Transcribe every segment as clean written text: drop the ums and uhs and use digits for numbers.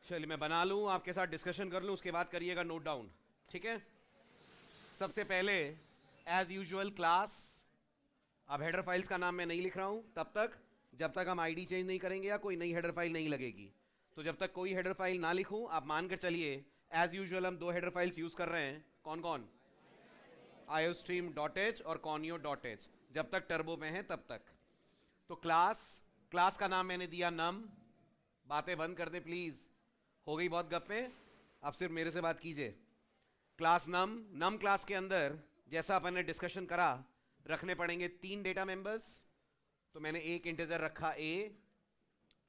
चलिए मैं बना लूँ, आपके साथ डिस्कशन कर लूँ, उसके बाद करिएगा नोट डाउन। ठीक है। सबसे पहले एज यूजुअल क्लास। अब हेडर फाइल्स का नाम मैं नहीं लिख रहा हूँ तब तक जब तक हम आईडी चेंज नहीं करेंगे या कोई नई हेडर फाइल नहीं लगेगी। तो जब तक कोई हेडर फाइल ना लिखूं आप मान कर चलिए एज यूजुअल हम दो हेडर फाइल्स यूज कर रहे हैं। कौन कौन? आयोस्ट्रीम डॉट एच और कॉनियो डॉट एच। जब तक टर्बो में है तब तक। तो क्लास क्लास का नाम मैंने दिया नम। बातें बंद कर दे प्लीज, हो गई बहुत गप्पे। अब सिर्फ मेरे से बात कीजिए। क्लास नम। नम क्लास के अंदर जैसा अपन ने डिस्कशन करा रखने पड़ेंगे तीन डेटा मेंबर्स। तो मैंने एक इंटीजर रखा ए,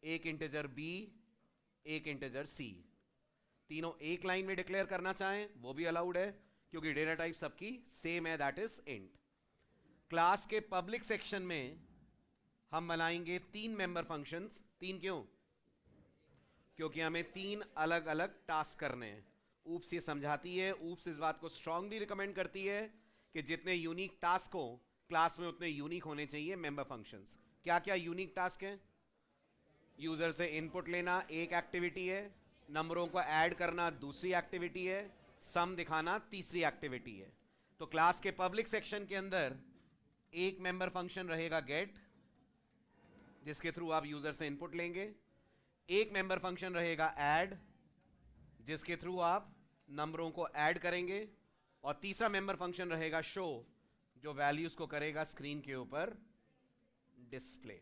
एक इंटीजर बी, एक इंटीजर सी। तीनों एक लाइन में डिक्लेयर करना चाहें वो भी अलाउड है क्योंकि डेटा टाइप सबकी सेम है, दैट इज इंट। क्लास के पब्लिक सेक्शन में हम बनाएंगे तीन मेंबर फंक्शंस। तीन क्यों? क्योंकि हमें तीन अलग अलग टास्क करने हैं। ऊप्स ये समझाती है, ऊप्स इस बात को स्ट्रांगली रिकमेंड करती है कि जितने यूनिक टास्क हो क्लास में उतने यूनिक होने चाहिए मेंबर फंक्शंस। क्या क्या यूनिक टास्क हैं? यूजर से इनपुट लेना एक एक्टिविटी है, नंबरों को ऐड करना दूसरी एक्टिविटी है, सम दिखाना तीसरी एक्टिविटी है। तो क्लास के पब्लिक सेक्शन के अंदर एक मेंबर फंक्शन रहेगा गेट, जिसके थ्रू आप यूजर से इनपुट लेंगे। एक मेंबर फंक्शन रहेगा ऐड, जिसके थ्रू आप नंबरों को ऐड करेंगे। और तीसरा मेंबर फंक्शन रहेगा शो, जो वैल्यूज को करेगा स्क्रीन के ऊपर डिस्प्ले।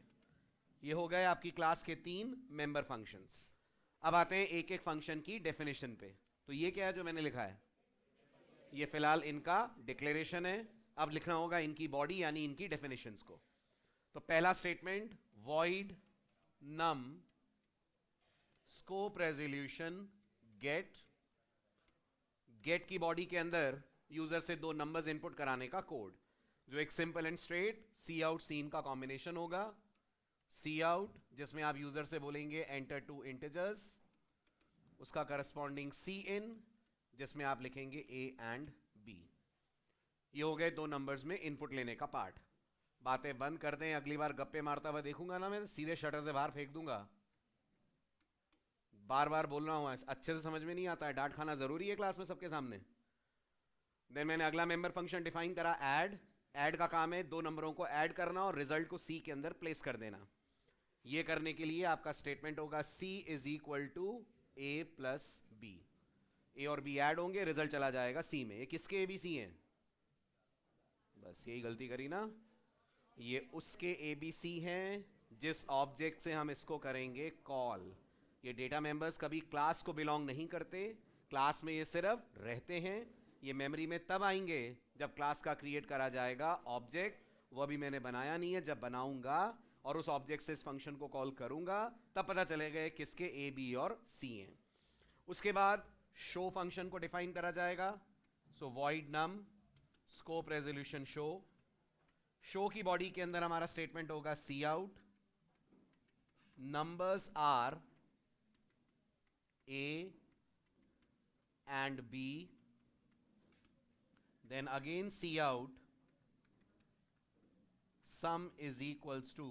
ये हो गए आपकी क्लास के तीन मेंबर फंक्शंस। अब आते हैं एक एक फंक्शन की डेफिनेशन पे। तो ये क्या है जो मैंने लिखा है? ये फिलहाल इनका डिक्लेरेशन है। अब लिखना होगा इनकी बॉडी यानी इनकी डेफिनेशंस को। तो पहला statement void num scope resolution gate. Gate की बॉडी के अंदर यूजर से दो नंबर्स इनपुट कराने का कोड, जो एक simple and straight cout cin का कॉम्बिनेशन होगा। सी आउट जिसमें आप यूजर से बोलेंगे एंटर टू इंटीजर्स, उसका करस्पॉन्डिंग सी इन जिसमें आप लिखेंगे ए एंड बी। ये हो गए दो नंबर्स में इनपुट लेने का पार्ट। बातें बंद कर दें, अगली बार गप्पे मारता हुआ देखूंगा ना मैं सीधे शटर से बाहर फेंक दूंगा। बार बार बोल रहा हूं, अच्छे से समझ में नहीं आता है, डांट खाना जरूरी है क्लास में सबके सामने। देन मैंने अगला मेंबर फंक्शन डिफाइन करा ऐड। ऐड का काम है दो नंबरों को ऐड करना और रिजल्ट को सी के अंदर प्लेस कर देना। ये करने के लिए आपका स्टेटमेंट होगा C is equal to A plus B. A और बी ऐड होंगे, रिजल्ट चला जाएगा सी में। ये किसके ए बी सी हैं? बस यही गलती करी ना। ये उसके ए बी सी हैं जिस ऑब्जेक्ट से हम इसको करेंगे कॉल। ये डेटा मेंबर्स कभी क्लास को बिलोंग नहीं करते, क्लास में ये सिर्फ रहते हैं। ये मेमोरी में तब आएंगे जब क्लास का क्रिएट करा जाएगा ऑब्जेक्ट। वो अभी मैंने बनाया नहीं है, जब बनाऊंगा और उस ऑब्जेक्ट से इस फंक्शन को कॉल करूंगा तब पता चलेगा किसके ए बी और सी हैं। उसके बाद शो फंक्शन को डिफाइन करा जाएगा। So void num scope resolution show. Show की बॉडी के अंदर हमारा स्टेटमेंट होगा cout numbers are A and B, then again cout sum is equals to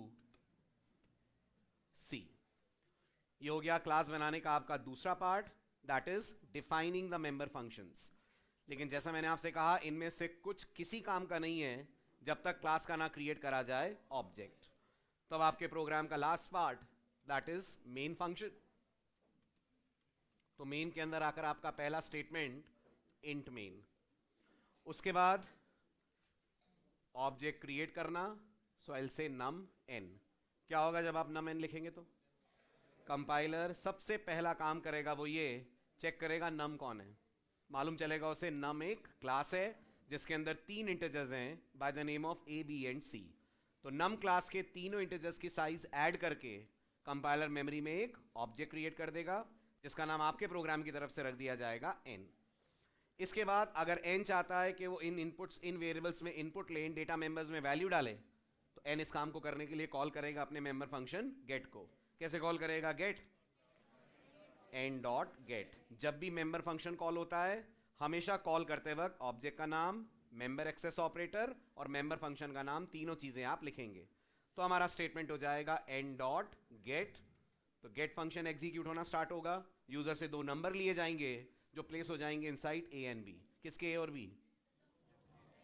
C. ये हो गया क्लास बनाने का आपका दूसरा part, that is defining the member functions. लेकिन जैसा मैंने आपसे कहा इनमें से कुछ किसी काम का नहीं है जब तक क्लास का ना क्रिएट करा जाए ऑब्जेक्ट। तो अब आपके प्रोग्राम का last part that is main function. तो मेन के अंदर आकर आपका पहला स्टेटमेंट इंट मेन। उसके बाद ऑब्जेक्ट क्रिएट करना। सो I will say num N. क्या होगा जब आप नम एन लिखेंगे? तो कंपाइलर सबसे पहला काम करेगा वो ये चेक करेगा नम कौन है। मालूम चलेगा उसे नम एक क्लास है जिसके अंदर तीन इंटीजर्स हैं by the name of A B and C. तो नम क्लास के तीनों इंटीजर्स की साइज ऐड करके कंपाइलर मेमोरी में एक ऑब्जेक्ट क्रिएट कर देगा जिसका नाम आपके प्रोग्राम की तरफ से रख दिया जाएगा एन। इसके बाद अगर एन चाहता है कि वो इन इनपुट्स इन वेरिएबल्स में इनपुट ले, इन डेटा मेंबर्स में वैल्यू डाले, तो एन इस काम को करने के लिए कॉल करेगा अपने मेंबर फंक्शन गेट को। कैसे कॉल करेगा? Get an dot gate. जब भी मेंबर फंक्शन कॉल होता है हमेशा कॉल करते वक्त ऑब्जेक्ट का नाम, मेंबर एक्सेस ऑपरेटर और मेंबर फंक्शन का नाम, तीनों चीजें आप लिखेंगे। तो हमारा स्टेटमेंट हो जाएगा एन डॉट गेट तो गेट फंक्शन एग्जीक्यूट होना स्टार्ट होगा, यूजर से दो नंबर लिए जाएंगे जो प्लेस हो जाएंगे इनसाइड ए एंड बी। किसके ए और बी?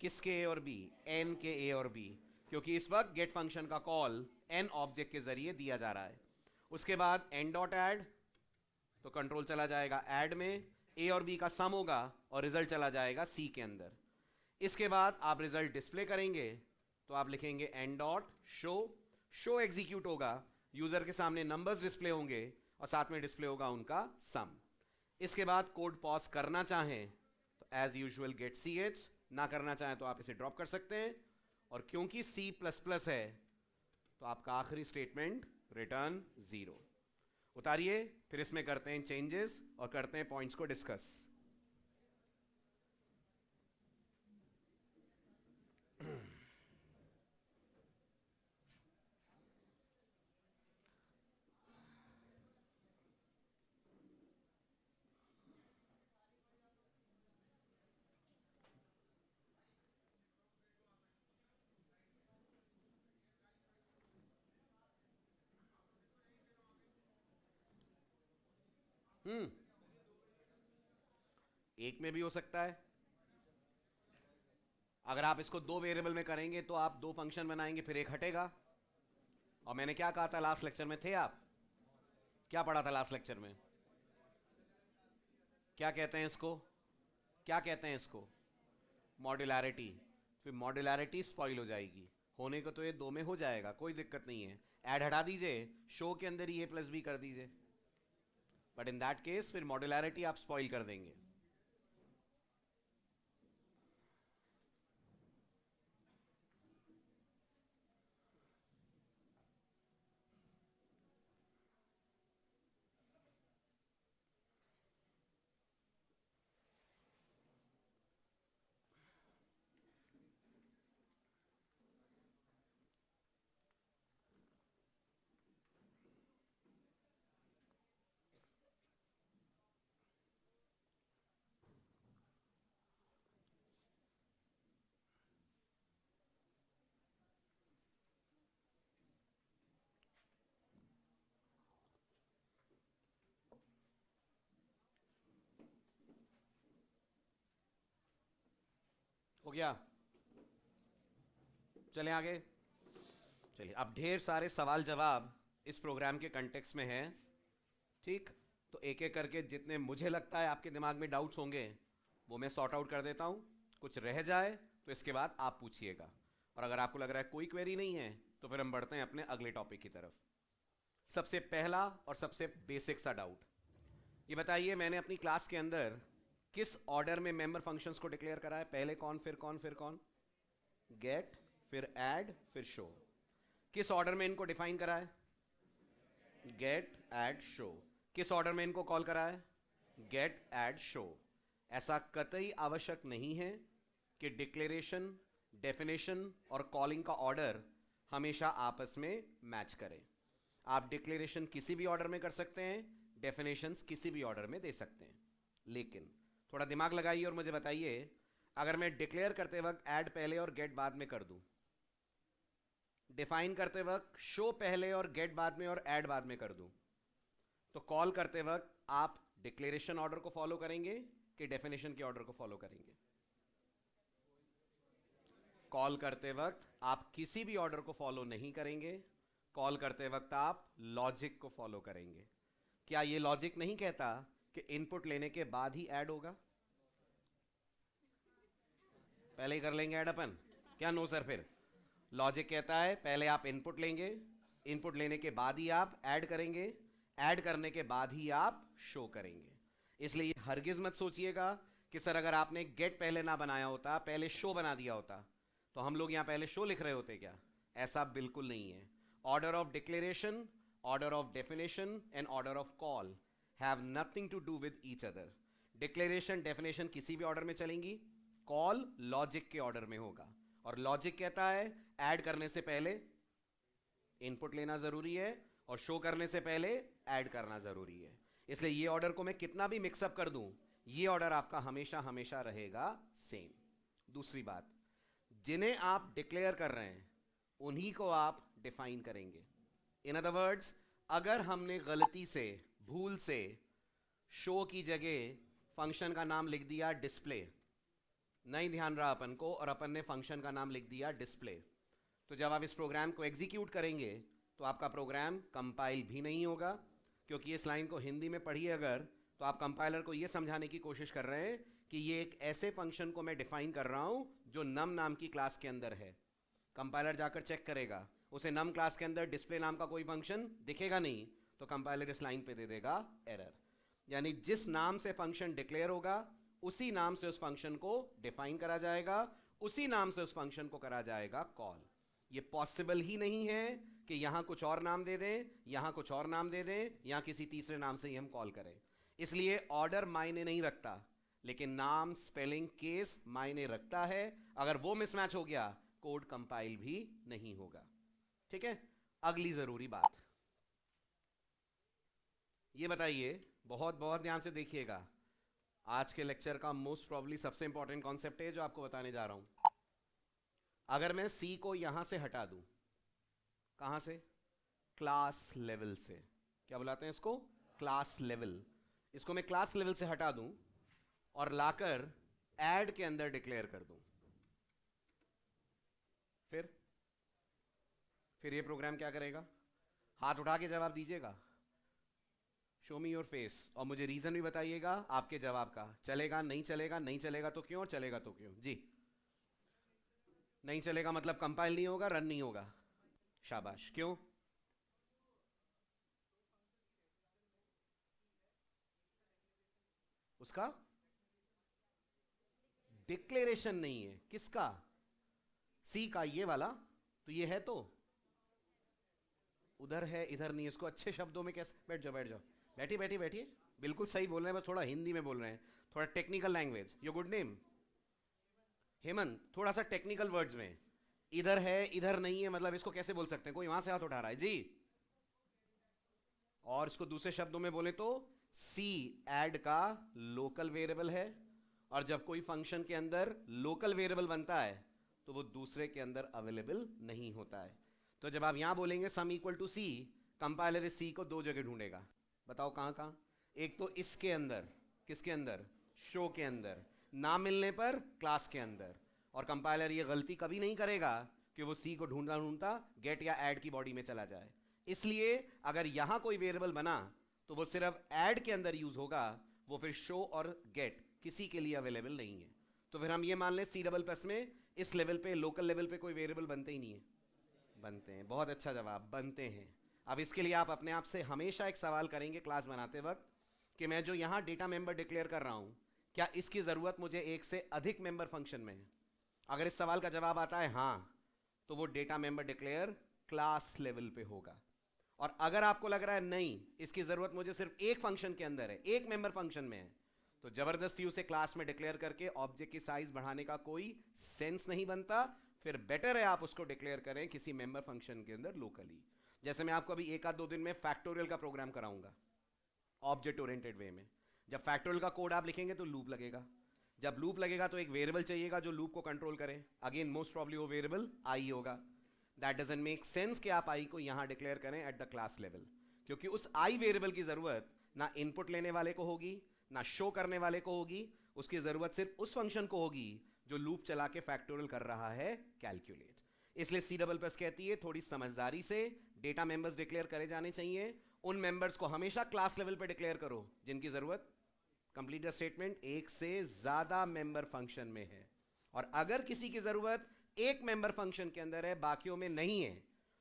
किसके ए और बी? एन के ए और बी, क्योंकि इस वक्त गेट फंक्शन का कॉल एन ऑब्जेक्ट के जरिए दिया जा रहा है। उसके बाद एन डॉट ऐड, तो कंट्रोल चला जाएगा ऐड में, ए और बी का सम होगा और रिजल्ट चला जाएगा सी के अंदर। इसके बाद आप रिजल्ट डिस्प्ले करेंगे तो आप लिखेंगे N dot show, show execute होगा, यूजर के सामने नंबर्स डिस्प्ले होंगे और साथ में डिस्प्ले होगा उनका सम। इसके बाद कोड पॉज करना चाहें तो as usual get C H, ना करना चाहें तो आप इसे ड्रॉप कर सकते हैं। और क्योंकि सी प्लस प्लस है तो आपका आखिरी स्टेटमेंट रिटर्न 0। उतारिए, फिर इसमें करते हैं चेंजेस और करते हैं पॉइंट्स को डिस्कस। एक में भी हो सकता है। अगर आप इसको दो वेरिएबल में करेंगे तो आप दो फंक्शन बनाएंगे, फिर एक हटेगा। और मैंने क्या कहा था लास्ट लेक्चर में, थे आप? क्या पढ़ा था लास्ट लेक्चर में? क्या कहते हैं इसको? क्या कहते हैं इसको? मॉड्यूलैरिटी। फिर मॉड्यूलैरिटी स्पॉइल हो जाएगी। होने को तो ये दो में हो जाएगा, कोई दिक्कत नहीं है। ऐड हटा दीजिए, शो के अंदर ही ए प्लस बी कर दीजिए, बट इन दैट केस फिर मॉड्यूलैरिटी आप स्पॉइल कर देंगे। हो गया? चलें आगे। चलिए, अब ढेर सारे सवाल जवाब इस प्रोग्राम के कंटेक्स्ट में हैं, ठीक? तो एक एक करके जितने मुझे लगता है आपके दिमाग में डाउट्स होंगे वो मैं सॉर्ट आउट कर देता हूँ। कुछ रह जाए तो इसके बाद आप पूछिएगा, और अगर आपको लग रहा है कोई क्वेरी नहीं है तो फिर हम बढ़ते हैं अपने अगले टॉपिक की तरफ। सबसे पहला और सबसे बेसिक सा डाउट, ये बताइए मैंने अपनी क्लास के अंदर किस ऑर्डर में मेंबर फंक्शंस को डिक्लेयर करा है? पहले कौन, फिर कौन, फिर कौन? गेट, फिर ऐड, फिर शो। किस ऑर्डर में इनको डिफाइन करा है? Get, add, show. किस ऑर्डर में इनको कॉल करा है? Get, add, show. ऐसा कतई आवश्यक नहीं है कि डिक्लेरेशन, डेफिनेशन और कॉलिंग का ऑर्डर हमेशा आपस में मैच करें। आप डिक्लेरेशन किसी भी ऑर्डर में कर सकते हैं, डेफिनेशंस किसी भी ऑर्डर में दे सकते हैं। लेकिन थोड़ा दिमाग लगाइए और मुझे बताइए, अगर मैं डिक्लेयर करते वक्त ऐड पहले और गेट बाद में कर दूं, डिफाइन करते वक्त शो पहले और गेट बाद में और ऐड बाद में कर दूं, तो कॉल करते वक्त आप डिक्लेरेशन ऑर्डर को फॉलो करेंगे कि डेफिनेशन के ऑर्डर को फॉलो करेंगे? कॉल करते वक्त आप किसी भी ऑर्डर को फॉलो नहीं करेंगे, कॉल करते वक्त आप लॉजिक को फॉलो करेंगे। क्या ये लॉजिक नहीं कहता कि इनपुट लेने के बाद ही ऐड होगा? पहले ही कर लेंगे ऐड अपन? क्या नो सर? फिर लॉजिक कहता है पहले आप इनपुट लेंगे, इनपुट लेने के बाद ही आप ऐड करेंगे, ऐड करने के बाद ही आप शो करेंगे। इसलिए हरगिज मत सोचिएगा कि सर अगर आपने गेट पहले ना बनाया होता, पहले शो बना दिया होता, तो हम लोग यहां पहले शो लिख रहे होते क्या? ऐसा बिल्कुल नहीं है। Order of declaration, order of definition and order of call have nothing to do with each other. Declaration, definition किसी भी ऑर्डर में चलेंगी, कॉल लॉजिक के ऑर्डर में होगा। और लॉजिक कहता है ऐड करने से पहले इनपुट लेना जरूरी है और शो करने से पहले ऐड करना जरूरी है। इसलिए ये ऑर्डर को मैं कितना भी मिक्सअप कर दूं, ये ऑर्डर आपका हमेशा हमेशा रहेगा सेम। दूसरी बात, जिन्हें आप डिक्लेयर कर रहे हैं उन्हीं को आप डिफाइन करेंगे। इन अदर वर्ड्स, अगर हमने गलती से, भूल से शो की जगह फंक्शन का नाम लिख दिया डिस्प्ले, नहीं ध्यान रहा अपन को, और अपन ने फंक्शन का नाम लिख दिया डिस्प्ले, तो जब आप इस प्रोग्राम को एग्जीक्यूट करेंगे तो आपका प्रोग्राम कंपाइल भी नहीं होगा, क्योंकि इस लाइन को हिंदी में पढ़िए अगर, तो आप कंपाइलर को ये समझाने की कोशिश कर रहे हैं कि ये एक ऐसे फंक्शन को मैं डिफाइन कर रहा हूं जो नम नाम की क्लास के अंदर है। कंपाइलर जाकर चेक करेगा, उसे नम क्लास के अंदर डिस्प्ले नाम का कोई फंक्शन दिखेगा नहीं, तो कंपाइलर इस लाइन पे दे देगा एरर। यानी जिस नाम से फंक्शन डिक्लेयर होगा उसी नाम से उस फंक्शन को डिफाइन करा जाएगा, उसी नाम से उस फंक्शन को करा जाएगा कॉल। ये पॉसिबल ही नहीं है कि यहां कुछ और नाम दे दें, यहां कुछ और नाम दे दें, यहां किसी तीसरे नाम से ही हम कॉल करें। इसलिए ऑर्डर मायने नहीं रखता, लेकिन नाम, स्पेलिंग, केस मायने रखता है। अगर वो मिसमैच हो गया कोड कंपाइल भी नहीं होगा। ठीक है, अगली जरूरी बात ये बताइए, बहुत बहुत ध्यान से देखिएगा, आज के लेक्चर का मोस्ट प्रॉब्ली सबसे इंपॉर्टेंट कॉन्सेप्ट है जो आपको बताने जा रहा हूं। अगर मैं सी को यहां से हटा दूं, कहां से? क्लास लेवल से। क्या बुलाते हैं इसको? Class level. इसको मैं क्लास लेवल से हटा दूं और लाकर ऐड के अंदर डिक्लेयर कर दूं, फिर ये प्रोग्राम क्या करेगा? हाथ उठा के जवाब दीजिएगा, शो मी योर फेस, और मुझे रीजन भी बताइएगा आपके जवाब का। चलेगा, नहीं चलेगा, नहीं चलेगा तो क्यों, और चलेगा तो क्यों? जी। नहीं चलेगा मतलब कंपाइल नहीं होगा, रन नहीं होगा। शाबाश, क्यों? उसका डिक्लेरेशन नहीं है। किसका? सी का, ये वाला। तो ये है तो उधर है, इधर नहीं। इसको अच्छे शब्दों में कैसे? बैठ जाओ, बैठ जाओ, बैठिए बैठिए बैठिए। बिल्कुल सही बोल रहे हैं, बस थोड़ा हिंदी में बोल रहे हैं, थोड़ा technical language. Your good name? Hemant. थोड़ा सा टेक्निकल वर्ड्स में, इधर है इधर नहीं है मतलब इसको कैसे बोल सकते हैं? कोई वहां से हाथ उठा रहा है जी। और इसको दूसरे शब्दों में बोले तो सी ऐड का लोकल वेरिएबल है, और जब कोई फंक्शन के अंदर लोकल वेरिएबल बनता है तो वो दूसरे के अंदर अवेलेबल नहीं होता है। तो जब आप यहां बोलेंगे sum equal to C, compiler इस सी को दो जगह ढूंढेगा। बताओ कहां कहां? एक तो इसके अंदर, किसके अंदर? शो के अंदर। ना मिलने पर क्लास के अंदर। और कंपाइलर ये गलती कभी नहीं करेगा कि वो सी को ढूंढता ढूंढता गेट या ऐड की बॉडी में चला जाए। इसलिए अगर यहां कोई वेरिएबल बना तो वो सिर्फ ऐड के अंदर यूज होगा, वो फिर शो और गेट किसी के लिए अवेलेबल नहीं है। तो फिर हम ये मान लें सी डबल प्लस में इस लेवल पे, लोकल लेवल पे कोई वेरिएबल बनते ही नहीं है। बनते हैं। बहुत अच्छा जवाब, बनते हैं। अब इसके लिए आप अपने आप से हमेशा एक सवाल करेंगे क्लास बनाते वक्त कि मैं जो यहां डेटा मेंबर डिक्लेयर कर रहा हूं, क्या इसकी जरूरत मुझे एक से अधिक मेंबर फंक्शन में है? अगर इस सवाल का जवाब आता है हां, तो वो data member declare class level पे होगा। और अगर आपको लग रहा है नहीं, इसकी जरूरत मुझे सिर्फ एक फंक्शन के अंदर है, एक मेंबर फंक्शन में है, तो जबरदस्ती उसे क्लास में डिक्लेयर करके ऑब्जेक्ट की साइज बढ़ाने का कोई सेंस नहीं बनता। फिर बेटर है आप उसको डिक्लेयर करें किसी मेंबर फंक्शन के अंदर लोकली। जैसे मैं आपको अभी एक आध दो दिन में फैक्टोरियल का प्रोग्राम कराऊंगा ऑब्जेक्ट ओरिएंटेड वे में। जब फैक्टोरियल का कोड आप लिखेंगे तो लूप लगेगा। जब लूप लगेगा तो एक वेरिएबल चाहिएगा जो लूप को कंट्रोल करे। अगेन मोस्ट प्रॉब्ली वो वेरिएबल आई होगा। दैट डजंट मेक सेंस कि आप आई को यहां डिक्लेयर करें एट द क्लास लेवल, क्योंकि उस आई वेरिएबल की जरूरत ना इनपुट लेने वाले को होगी ना शो करने वाले को होगी। उसकी जरूरत सिर्फ उस फंक्शन को होगी जो लूप चला के फैक्टोरियल कर रहा है, कैलकुलेट। इसलिए सी डबल प्लस कहती है थोड़ी समझदारी से डेटा मेंबर्स डिक्लेयर करे जाने चाहिए। उन मेंबर्स को हमेशा क्लास लेवल पे डिक्लेयर करो जिनकी जरूरत, कंप्लीट द स्टेटमेंट, एक से ज्यादा मेंबर फंक्शन में है। और अगर किसी की जरूरत एक मेंबर फंक्शन के अंदर है, बाकियों में नहीं है,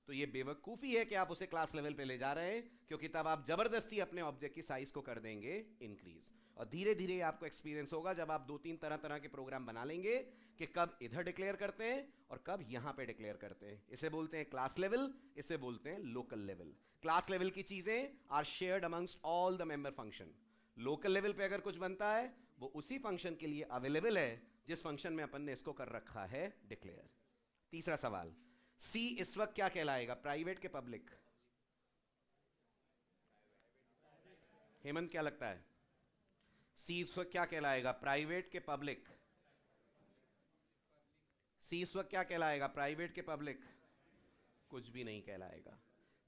तो ये बेवकूफी है कि आप उसे क्लास लेवल पे ले जा रहे हैं, क्योंकि तब आप जबरदस्ती अपने ऑब्जेक्ट की साइज को कर देंगे इंक्रीज। और धीरे धीरे आपको एक्सपीरियंस होगा जब आप दो तीन तरह तरह के प्रोग्राम बना लेंगे कि कब इधर डिक्लेयर करते हैं और कब यहां पे डिक्लेयर करते हैं। इसे बोलते हैं क्लास लेवल, इसे बोलते हैं लोकल लेवल। क्लास लेवल की चीजें are shared amongst all the member function. Local level पे अगर कुछ बनता है वो उसी फंक्शन के लिए अवेलेबल है जिस फंक्शन में अपन ने इसको कर रखा है डिक्लेयर। तीसरा सवाल, सी इस वक्त क्या कहलाएगा, प्राइवेट के पब्लिक? हेमंत क्या लगता है, सी इस वक्त क्या कहलाएगा, प्राइवेट के पब्लिक? सी इस वक्त क्या कहलाएगा, प्राइवेट के पब्लिक? कुछ भी नहीं कहलाएगा।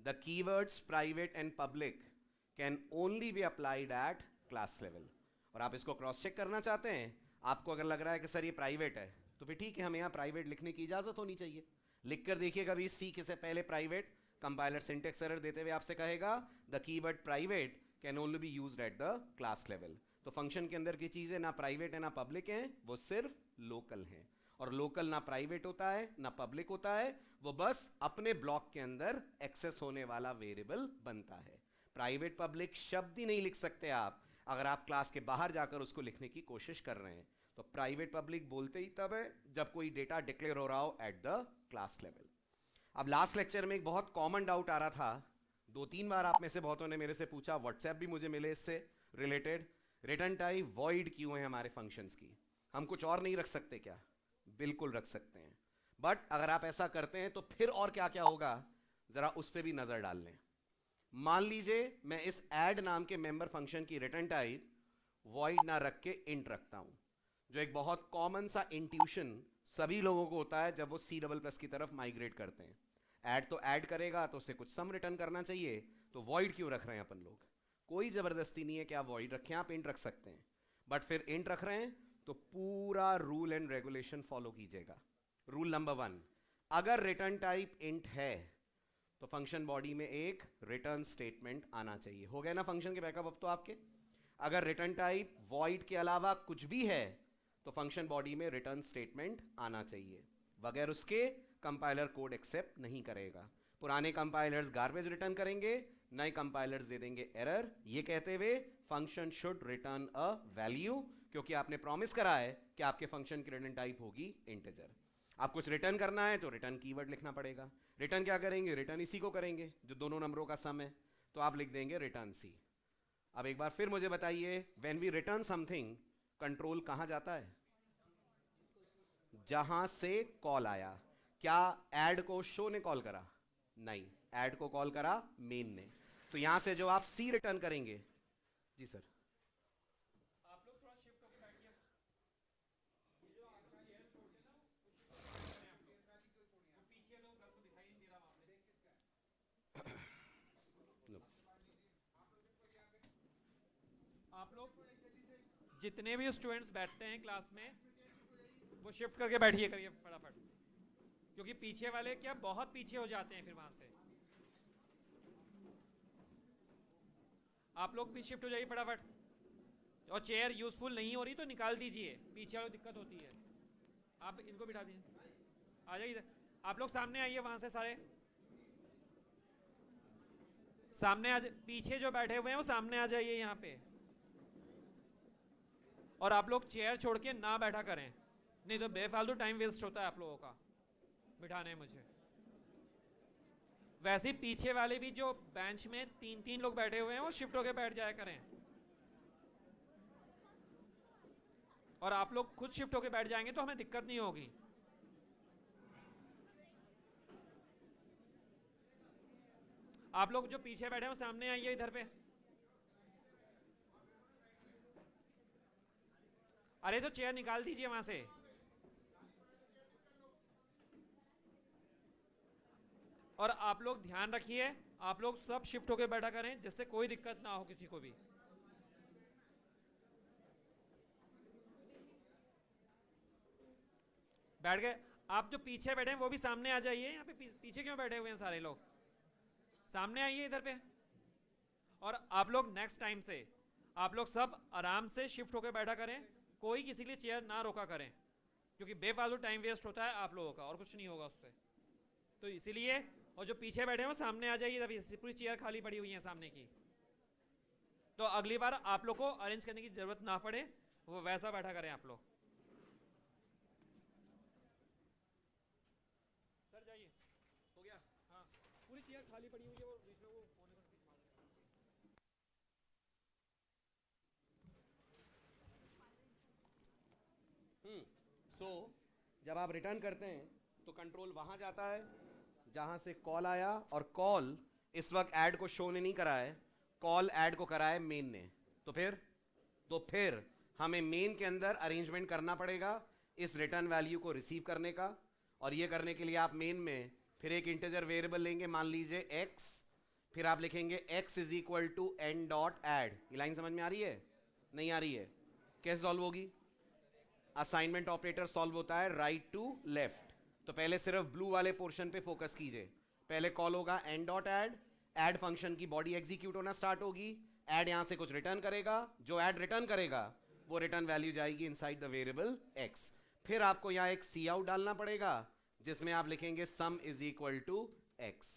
The keywords private and public can only be applied at class level. और आप इसको क्रॉस चेक करना चाहते हैं, आपको अगर लग रहा है कि सर ये प्राइवेट है, तो फिर ठीक है, हमें यहाँ प्राइवेट लिखने की इजाजत होनी चाहिए। लिख कर देखिए कभी सी के से पहले प्राइवेट, कंपाइलर सिंटेक्स एरर देते हुए आपसे कहेगा the keyword private can only be used at the class level. तो फंक्शन के अंदर की चीजें ना प्राइवेट है ना पब्लिक है, वो सिर्फ लोकल हैं। और लोकल ना प्राइवेट होता है ना पब्लिक होता है, वो बस अपने ब्लॉक के अंदर एक्सेस होने वाला वेरिएबल बनता है। प्राइवेट पब्लिक शब्द ही नहीं लिख सकते आप अगर आप क्लास के बाहर जाकर उसको लिखने की कोशिश कर रहे हैं। तो प्राइवेट पब्लिक बोलते ही तब है जब कोई डेटा डिक्लेयर हो रहा हो एट द क्लास लेवल। अब लास्ट लेक्चर में एक बहुत कॉमन डाउट आ रहा था, 2-3 बार आप में से बहुतों ने मेरे से पूछा, व्हाट्सएप भी मुझे मिले इससे रिलेटेड, रिटर्न टाइप वॉइड क्यों है हमारे फंक्शंस की, हम कुछ और नहीं रख सकते क्या? बिल्कुल रख सकते हैं, बट अगर आप ऐसा करते हैं तो फिर और क्या क्या होगा, जरा उस पर भी नजर डाल लें। मान लीजिए मैं इस ऐड नाम के मेंबर फंक्शन की रिटर्न टाइप वॉइड ना रख के इंट रखता हूं, जो एक बहुत कॉमन सा इंट्यूशन सभी लोगों को होता है जब वो C++ की तरफ माइग्रेट करते हैं। ऐड तो ऐड करेगा तो उसे कुछ सम रिटर्न करना चाहिए, तो वॉइड क्यों रख रहे हैं अपन लोग? कोई जबरदस्ती नहीं है कि आप वॉइड रखें, आप इंट रख सकते हैं, बट फिर इंट रख रहे हैं तो पूरा रूल एंड रेगुलेशन फॉलो कीजिएगा। रूल नंबर 1, अगर रिटर्न टाइप इंट है तो फंक्शन बॉडी में एक रिटर्न स्टेटमेंट आना चाहिए। हो गया ना फंक्शन के बैकअप अब तो आपके? अगर रिटर्न टाइप वॉइड के अलावा कुछ भी है तो फंक्शन बॉडी में रिटर्न स्टेटमेंट आना चाहिए, बगैर उसके कंपाइलर कोड एक्सेप्ट नहीं करेगा। पुराने कंपाइलर्स गार्बेज रिटर्न करेंगे, नए कंपाइलर्स दे देंगे एरर, ये कहते हुए function should return a value, क्योंकि आपने प्रॉमिस करा है कि आपके फंक्शन की रिटर्न टाइप होगी इंटीजर। आप कुछ रिटर्न करना है तो रिटर्न कीवर्ड लिखना पड़ेगा। रिटर्न क्या करेंगे? रिटर्न इसी को करेंगे जो दोनों नंबरों का सम है, तो आप लिख देंगे रिटर्न सी। अब एक बार फिर मुझे बताइए, when we return something, control कहां जाता है? जहां से कॉल आया। क्या ऐड को शो ने कॉल करा? नहीं, ऐड को कॉल करा मेन ने। तो यहां से जो आप सी रिटर्न करेंगे, जी सर, आप लोग थोड़ा शिफ्ट होके बैठिए। ये जो आपका चेयर छोड़ के ना वो पीछे लोग घर को दिखाई नहीं दे रहा वहां पे। आप लोग जितने भी स्टूडेंट्स बैठते हैं क्लास में वो शिफ्ट करके बैठिए करिए फटाफट, क्योंकि पीछे वाले क्या बहुत पीछे हो जाते हैं फिर वहां से। आप लोग भी शिफ्ट हो जाइए फटाफट, और चेयर यूजफुल नहीं हो रही तो निकाल दीजिए, पीछे वालों को दिक्कत होती है। आप इनको बिठा दीजिए, आ जाइए इधर। आप लोग सामने आइए वहां से सारे, सामने आ, पीछे जो बैठे हुए हैं वो सामने आ जाइए यहाँ पे। और आप लोग चेयर छोड़ के ना बैठा करें, नहीं तो बेफालतू टाइम वेस्ट होता है आप लोगों का बिठाने में मुझे। वैसे ही पीछे वाले भी जो बेंच में 3-3 लोग बैठे हुए हैं वो शिफ्ट होके बैठ जाया करें, और आप लोग खुद शिफ्ट होके बैठ जाएंगे तो हमें दिक्कत नहीं होगी। आप लोग जो पीछे बैठे हैं वो सामने आइए इधर पे। अरे तो चेयर निकाल दीजिए वहां से। और आप लोग ध्यान रखिए, आप लोग सब शिफ्ट होके बैठा करें जिससे कोई दिक्कत ना हो किसी को भी। बैठ गए? आप जो पीछे बैठे हैं वो भी सामने आ जाइए। यहाँ पे पीछे क्यों बैठे हुए हैं सारे लोग? सामने आइए इधर पे। और आप लोग नेक्स्ट टाइम से आप लोग सब आराम से शिफ्ट होकर बैठा करें, कोई किसी के लिए चेयर ना रोका करें, क्योंकि बेफालतू टाइम वेस्ट होता है आप लोगों का और कुछ नहीं होगा उससे। तो इसीलिए, और जो पीछे बैठे हैं वो सामने आ जाइए, अभी पूरी चेयर खाली पड़ी हुई है सामने की, तो अगली बार आप लोग को अरेंज करने की जरूरत ना पड़े, वो वैसा बैठा करें आप लोग। सर जाइए, हो गया? हाँ पूरी चेयर खाली पड़ी हुई है, वो बीच में वो कोने को बीच मार देना। सो जब आप रिटर्न करते हैं तो कंट्रोल वहां जाता है जहां से कॉल आया, और कॉल इस वक्त ऐड को शो ने नहीं करा है, कॉल ऐड को करा है मेन ने। तो फिर हमें मेन के अंदर अरेंजमेंट करना पड़ेगा इस रिटर्न वैल्यू को रिसीव करने का। और ये करने के लिए आप मेन में फिर एक इंटीजर वेरिएबल लेंगे, मान लीजिए x, फिर आप लिखेंगे x is equal to n dot add. ये लाइन समझ में आ रही है? नहीं आ रही है? कैसे सॉल्व होगी? असाइनमेंट ऑपरेटर सॉल्व होता है राइट टू लेफ्ट। तो पहले सिर्फ ब्लू वाले पोर्शन पे फोकस कीजिए। पहले कॉल होगा n dot add, add function की बॉडी एग्जीक्यूट होना स्टार्ट होगी, एड यहां से कुछ रिटर्न करेगा, जो एड रिटर्न करेगा वो रिटर्न वैल्यू जाएगी इनसाइड द वेरिएबल x। फिर आपको यहां एक सी आउट डालना पड़ेगा जिसमें आप लिखेंगे sum is equal to x।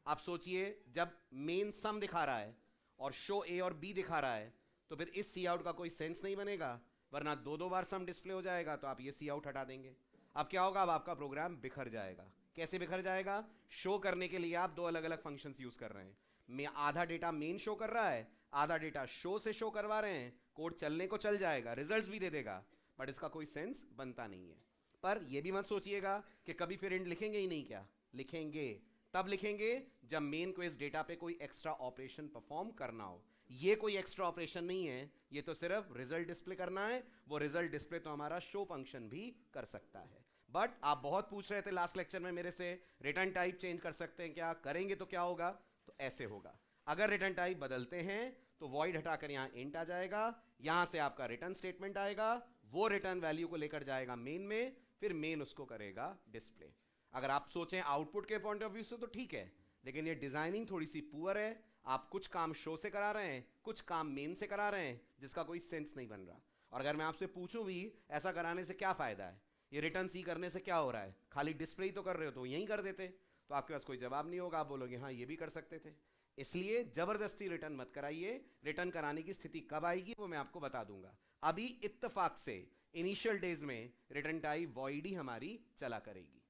आप सोचिए, जब मेन सम दिखा रहा है और शो ए और बी दिखा रहा है तो फिर इस सी आउट का कोई सेंस नहीं बनेगा, वरना दो दो बार सम डिस्प्ले हो जाएगा। तो आप ये सी आउट हटा देंगे। अब क्या होगा? अब आपका प्रोग्राम बिखर जाएगा। कैसे बिखर जाएगा? शो करने के लिए आप दो अलग अलग फंक्शंस यूज कर रहे हैं। मैं आधा डेटा मेन शो कर रहा है, आधा डेटा शो से शो करवा रहे हैं। कोड चलने को चल जाएगा, रिजल्ट्स भी दे देगा, बट इसका कोई सेंस बनता नहीं है। पर यह भी मत सोचिएगा कि कभी फिर इंड लिखेंगे ही नहीं। क्या लिखेंगे? तब लिखेंगे जब मेन को इस डेटा पे कोई एक्स्ट्रा ऑपरेशन परफॉर्म करना हो। ये कोई एक्स्ट्रा ऑपरेशन नहीं है, ये तो सिर्फ रिजल्ट डिस्प्ले करना है। वो रिजल्ट डिस्प्ले तो हमारा शो फंक्शन भी कर सकता है। बट आप बहुत पूछ रहे थे लास्ट लेक्चर में मेरे से, रिटर्न टाइप चेंज कर सकते हैं क्या? करेंगे तो क्या होगा? तो ऐसे होगा। अगर रिटर्न टाइप बदलते हैं तो वॉइड हटाकर यहां इंट आ जाएगा, यहां से आपका रिटर्न स्टेटमेंट आएगा, वो रिटर्न वैल्यू को लेकर जाएगा मेन में, फिर मेन उसको करेगा डिस्प्ले। अगर आप सोचें आउटपुट के पॉइंट ऑफ व्यू से तो ठीक है, लेकिन ये डिजाइनिंग थोड़ी सी पुअर है। आप कुछ काम शो से करा रहे हैं, कुछ काम मेन से करा रहे हैं, जिसका कोई सेंस नहीं बन रहा। और अगर मैं आपसे पूछूं भी ऐसा कराने से क्या फायदा है, ये रिटर्न सी करने से क्या हो रहा है, खाली डिस्प्ले ही तो कर रहे हो, तो यहीं कर देते, तो आपके पास कोई जवाब नहीं होगा। आप बोलोगे हाँ ये भी कर सकते थे। इसलिए जबरदस्ती रिटर्न मत कराइए। रिटर्न कराने की स्थिति कब आएगी वो मैं आपको बता दूंगा। अभी इत्तेफाक से इनिशियल डेज में रिटर्न टाइप वॉइड ही हमारी चला करेगी।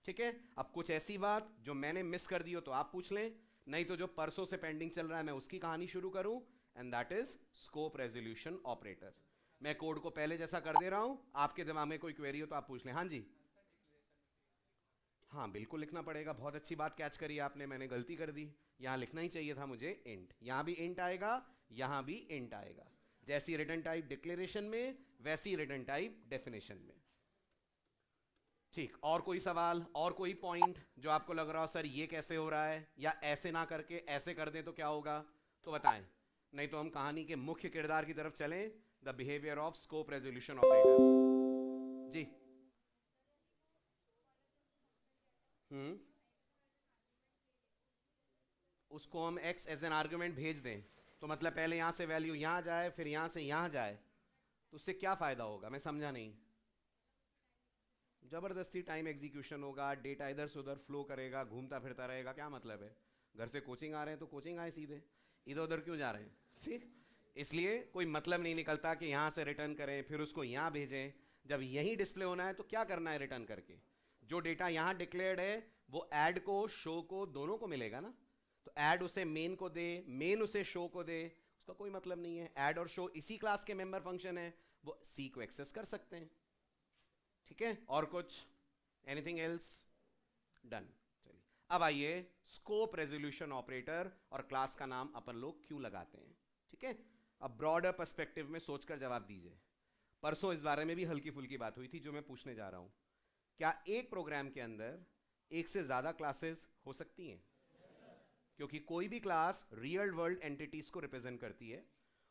ठीक है? अब कुछ ऐसी बात जो मैंने मिस कर दी हो तो आप पूछ लें, नहीं तो जो परसों से पेंडिंग चल रहा है मैं उसकी कहानी शुरू करूं, and that is scope resolution operator. मैं कोड को पहले जैसा कर दे रहा हूं, आपके दिमाग में कोई क्वेरी हो तो आप पूछ लें। हाँ जी, हाँ बिल्कुल लिखना पड़ेगा। बहुत अच्छी बात कैच करी आपने, मैंने गलती कर दी। यहां लिखना ही चाहिए था मुझे इंट। यहां भी इंट आएगा, यहां भी इंट आएगा। जैसी रिटर्न टाइप डिक्लेरेशन में वैसी रिटर्न टाइप डेफिनेशन में। ठीक, और कोई सवाल, और कोई पॉइंट जो आपको लग रहा हो सर ये कैसे हो रहा है, या ऐसे ना करके ऐसे कर दें तो क्या होगा, तो बताएं। नहीं तो हम कहानी के मुख्य किरदार की तरफ चलें, the behaviour of scope resolution operator. जी। उसको हम x एज एन आर्ग्यूमेंट भेज दें तो मतलब पहले यहां से वैल्यू यहां जाए, फिर यहां से यहां जाए, तो उससे क्या फायदा होगा? मैं समझा नहीं। जबरदस्ती टाइम एग्जीक्यूशन होगा, डेटा इधर से उधर फ्लो करेगा, घूमता फिरता रहेगा। क्या मतलब है? घर से कोचिंग आ रहे हैं तो कोचिंग आए सीधे, इधर उधर क्यों जा रहे हैं? ठीक, इसलिए कोई मतलब नहीं निकलता कि यहाँ से रिटर्न करें फिर उसको यहाँ भेजें। जब यही डिस्प्ले होना है तो क्या करना है रिटर्न करके? जो डेटा यहाँ डिक्लेयर्ड है वो ऐड को, शो को, दोनों को मिलेगा ना। तो ऐड उसे मेन को दे, मेन उसे शो को दे, उसका कोई मतलब नहीं है। ऐड और शो इसी क्लास के मेंबर फंक्शन है, वो सी को एक्सेस कर सकते हैं। ठीक है? और कुछ? Anything else? डन। चलिए अब आइए स्कोप रेजोल्यूशन ऑपरेटर और क्लास का नाम अपन लोग क्यों लगाते हैं। ठीक है? अब ब्रॉडर पर्सपेक्टिव में सोचकर जवाब दीजिए। परसों इस बारे में भी हल्की फुल्की बात हुई थी जो मैं पूछने जा रहा हूं। क्या एक प्रोग्राम के अंदर एक से ज्यादा क्लासेस हो सकती हैं? क्योंकि कोई भी क्लास रियल वर्ल्ड एंटिटीज को रिप्रेजेंट करती है,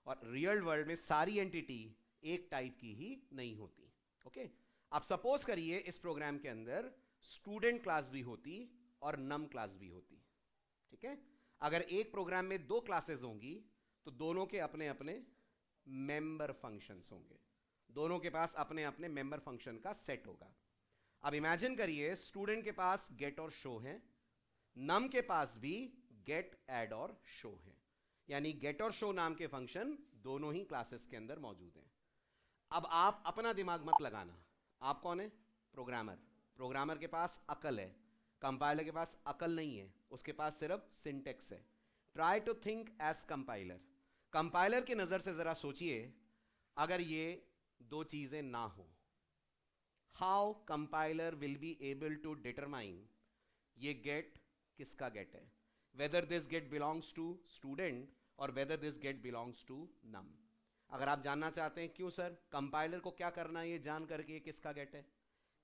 और रियल वर्ल्ड में सारी एंटिटी एक टाइप की ही नहीं होती। ओके? आप सपोज करिए इस प्रोग्राम के अंदर स्टूडेंट क्लास भी होती और नम क्लास भी होती। ठीक है? अगर एक प्रोग्राम में दो क्लासेस होंगी तो दोनों के अपने अपने मेंबर फंक्शंस होंगे, दोनों के पास अपने अपने मेंबर फंक्शन का सेट होगा। अब इमेजिन करिए स्टूडेंट के पास गेट और शो है, नम के पास भी गेट, ऐड और शो है, यानी गेट और शो नाम के फंक्शन दोनों ही क्लासेस के अंदर मौजूद हैं। अब आप अपना दिमाग मत लगाना। आप कौन है? प्रोग्रामर। प्रोग्रामर के पास अकल है, कंपाइलर के पास अकल नहीं है, उसके पास सिर्फ सिंटेक्स है। Try to think as compiler. Compiler की नजर से जरा सोचिए, अगर ये दो चीजें ना हो, how compiler will be able to determine ये गेट किसका गेट है, whether this get belongs to student और whether this get belongs to num. अगर आप जानना चाहते हैं क्यों सर, कंपाइलर को क्या करना है ये जान करके ये किसका गेट है,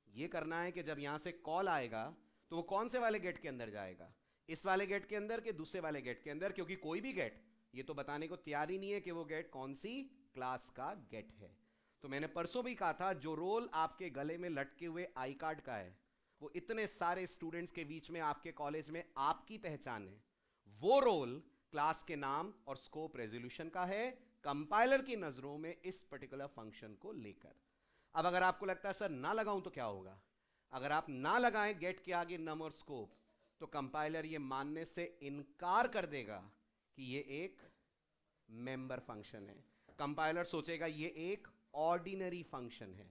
ये करना है कि जब यहां से कॉल आएगा तो वो कौन से वाले गेट के अंदर जाएगा, इस वाले गेट के अंदर के दूसरे वाले गेट के अंदर, क्योंकि कोई भी गेट ये तो बताने को तैयार ही नहीं है कि वो गेट कौन सी क्लास का गेट है। तो मैंने परसों भी कहा था, जो रोल आपके गले में लटके हुए आई कार्ड का है, वो इतने सारे स्टूडेंट्स के बीच में आपके कॉलेज में आपकी पहचान है, वो रोल क्लास के नाम और स्कोप रेजोल्यूशन का है, कंपाइलर की नजरों में इस पर्टिकुलर फंक्शन को लेकर। अब अगर आपको लगता है सर ना लगाऊं तो क्या होगा, अगर आप ना लगाएं गेट के आगे नम और स्कोप, तो कंपाइलर ये मानने से इनकार कर देगा कि ये एक मेंबर फंक्शन है। कंपाइलर सोचेगा ये एक ऑर्डिनरी फंक्शन है,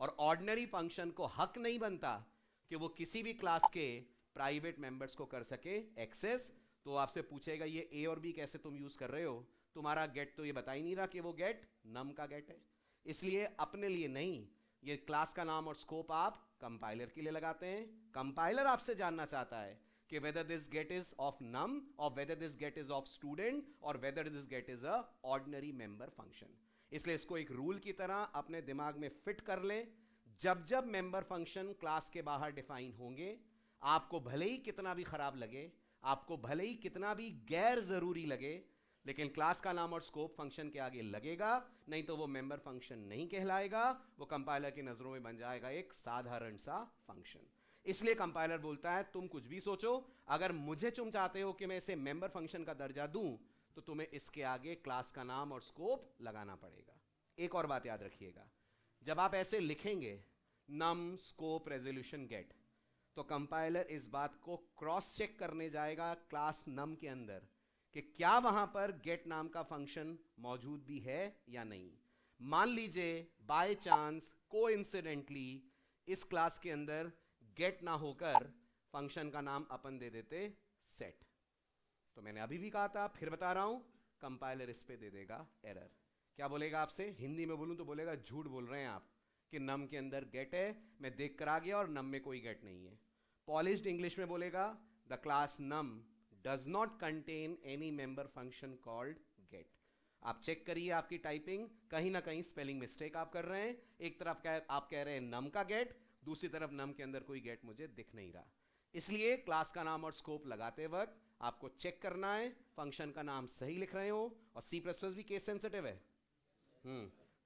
और ऑर्डिनरी फंक्शन को हक नहीं बनता कि वो किसी भी क्लास के प्राइवेट मेंबर्स को कर सके एक्सेस। तो आपसे पूछेगा ये ए और बी कैसे तुम यूज कर रहे हो, तुम्हारा गेट तो ये बता ही नहीं रहा कि वो गेट नम का गेट है। इसलिए अपने लिए नहीं, ये क्लास का नाम और स्कोप आप कंपाइलर के लिए लगाते हैं। कंपाइलर आपसे जानना चाहता है कि whether this get is of num or whether this get is of student or whether this get is a ordinary member function। इसलिए इसको एक रूल की तरह अपने दिमाग में फिट कर लें। जब जब मेंबर फंक्शन क्लास के बाहर डिफाइन होंगे, आपको भले ही कितना भी खराब लगे, आपको भले ही कितना भी गैर जरूरी लगे, लेकिन क्लास का नाम और स्कोप फंक्शन के आगे लगेगा, नहीं तो वो मेंबर फंक्शन नहीं कहलाएगा, वो कंपाइलर की नजरों में बन जाएगा एक साधारण सा फंक्शन। इसलिए कंपाइलर बोलता है तुम कुछ भी सोचो, अगर मुझे तुम चाहते हो कि मैं इसे मेंबर फंक्शन का दर्जा दूं, तो तुम्हें इसके आगे क्लास का नाम और स्कोप लगाना पड़ेगा। एक और बात याद रखिएगा, जब आप ऐसे लिखेंगे नम स्कोप रेजोल्यूशन गेट, तो कंपाइलर इस बात को क्रॉस चेक करने जाएगा क्लास नम के अंदर कि क्या वहां पर गेट नाम का फंक्शन मौजूद भी है या नहीं। मान लीजिए बाय चांस कोइंसिडेंटली इस क्लास के अंदर गेट ना होकर फंक्शन का नाम अपन दे देते सेट, तो मैंने अभी भी कहा था, फिर बता रहा हूं, कंपाइलर इस पे दे देगा एरर। क्या बोलेगा आपसे, हिंदी में बोलूं तो बोलेगा झूठ बोल रहे हैं आप कि नम के अंदर गेट है, मैं देख कर आ गया और नम में कोई गेट नहीं है। पॉलिश्ड इंग्लिश में बोलेगा the class num does not contain any member function called get. आप चेक करिए आपकी टाइपिंग, कहीं ना कहीं स्पेलिंग मिस्टेक आप कर रहे हैं। एक तरफ आप कह रहे हैं नम का गेट, दूसरी तरफ नम के अंदर कोई गेट मुझे दिख नहीं रहा। इसलिए क्लास का नाम और स्कोप लगाते वक्त आपको चेक करना है फंक्शन का नाम सही लिख रहे हो। और सी प्लस प्लस भी केस सेंसिटिव है।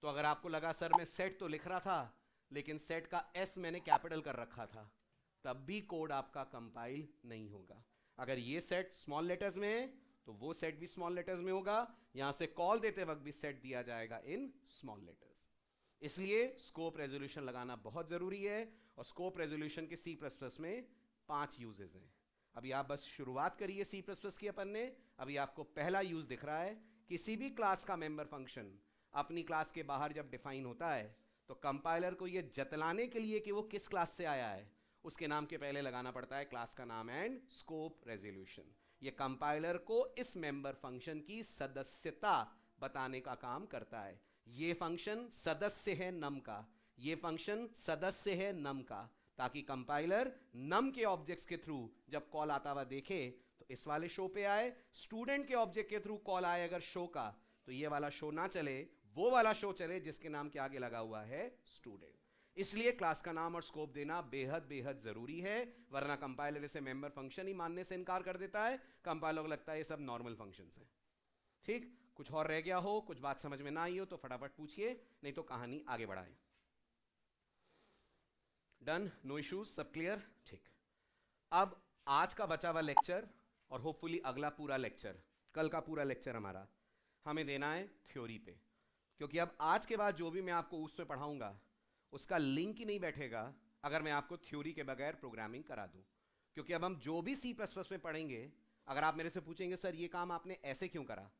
तो अगर आपको लगा सर मैं सेट तो लिख रहा था, लेकिन सेट का एस मैंने कैपिटल कर रखा था, तब भी कोड आपका कंपाइल नहीं होगा। अगर ये सेट स्मॉल लेटर्स में है, तो वो सेट भी स्मॉल लेटर्स में होगा। यहां से कॉल देते वक्त भी सेट दिया जाएगा इन स्मॉल लेटर्स। इसलिए स्कोप रेजोल्यूशन लगाना बहुत जरूरी है। और स्कोप रेजोल्यूशन के सी प्लस प्लस में 5 यूजेस हैं। अभी आप बस शुरुआत करिए सी प्लस प्लस की अपन ने, अभी आपको पहला यूज दिख रहा है। किसी भी क्लास का मेंबर फंक्शन अपनी क्लास के बाहर जब डिफाइन होता है, तो कंपाइलर को यह जतलाने के लिए कि वो किस क्लास से आया है, उसके नाम के पहले लगाना पड़ता है क्लास का नाम एंड स्कोप रेजोल्यूशन। ये कंपाइलर को इस मेंबर फंक्शन की सदस्यता बताने का काम करता है। ये फंक्शन सदस्य है नम का, ये फंक्शन सदस्य है नम का, ताकि कंपाइलर नम के ऑब्जेक्ट्स के थ्रू जब कॉल आता हुआ देखे तो इस वाले शो पे आए। स्टूडेंट के ऑब्जेक्ट के थ्रू कॉल आए अगर शो का, तो ये वाला शो ना चले, वो वाला शो चले जिसके नाम के आगे लगा हुआ है स्टूडेंट। इसलिए क्लास का नाम और स्कोप देना बेहद बेहद जरूरी है, वरना कंपाइलर इसे मेंबर फंक्शन ही मानने से इनकार कर देता है। कंपाइलर को लगता है ये सब नॉर्मल फंक्शंस हैं। ठीक, कुछ और रह गया हो, कुछ बात समझ में ना आई हो तो फटाफट पूछिए, नहीं तो कहानी आगे बढ़ाएं। डन, नो इश्यूज, सब क्लियर। ठीक, अब आज का बचा हुआ लेक्चर और होपफुली अगला पूरा लेक्चर, कल का पूरा लेक्चर हमारा हमें देना है थ्योरी पे, क्योंकि अब आज के बाद जो भी मैं आपको उसमें पढ़ाऊंगा उसका लिंक ही नहीं बैठेगा अगर मैं आपको थ्योरी के बगैर प्रोग्रामिंग करा दूं। क्योंकि अब हम जो भी सी प्लस प्लस में पढ़ेंगे, अगर आप मेरे से पूछेंगे सर ये काम आपने ऐसे क्यों करा,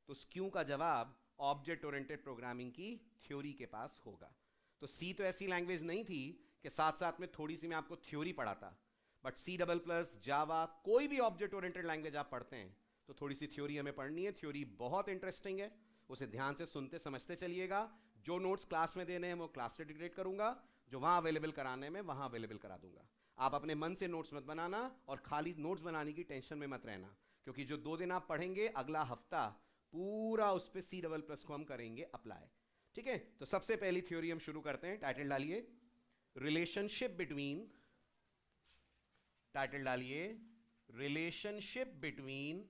तो उस क्यों का जवाब ऑब्जेक्ट ओरिएंटेड प्रोग्रामिंग की थ्योरी के पास होगा। तो सी तो ऐसी लैंग्वेज नहीं थी कि साथ साथ में थोड़ी सी मैं आपको थ्योरी पढ़ाता, बट सी डबल प्लस, जावा, कोई भी ऑब्जेक्ट ओरिएंटेड लैंग्वेज आप पढ़ते हैं तो थोड़ी सी थ्योरी हमें पढ़नी है। थ्योरी बहुत इंटरेस्टिंग है, उसे ध्यान से सुनते समझते चलिएगा। जो नोट्स क्लास में देने हैं वो क्लास से डिक्टेट करूंगा, जो वहां अवेलेबल कराने में वहां अवेलेबल करा दूंगा। आप अपने मन से नोट्स मत बनाना और खाली नोट्स बनाने की टेंशन में मत रहना, क्योंकि जो 2 दिन आप पढ़ेंगे अगला हफ्ता पूरा उस पर सी डबल प्लस को हम करेंगे अप्लाई। ठीक है, तो सबसे पहली थ्योरी हम शुरू करते हैं। टाइटल डालिए रिलेशनशिप बिटवीन, टाइटल डालिए relationship between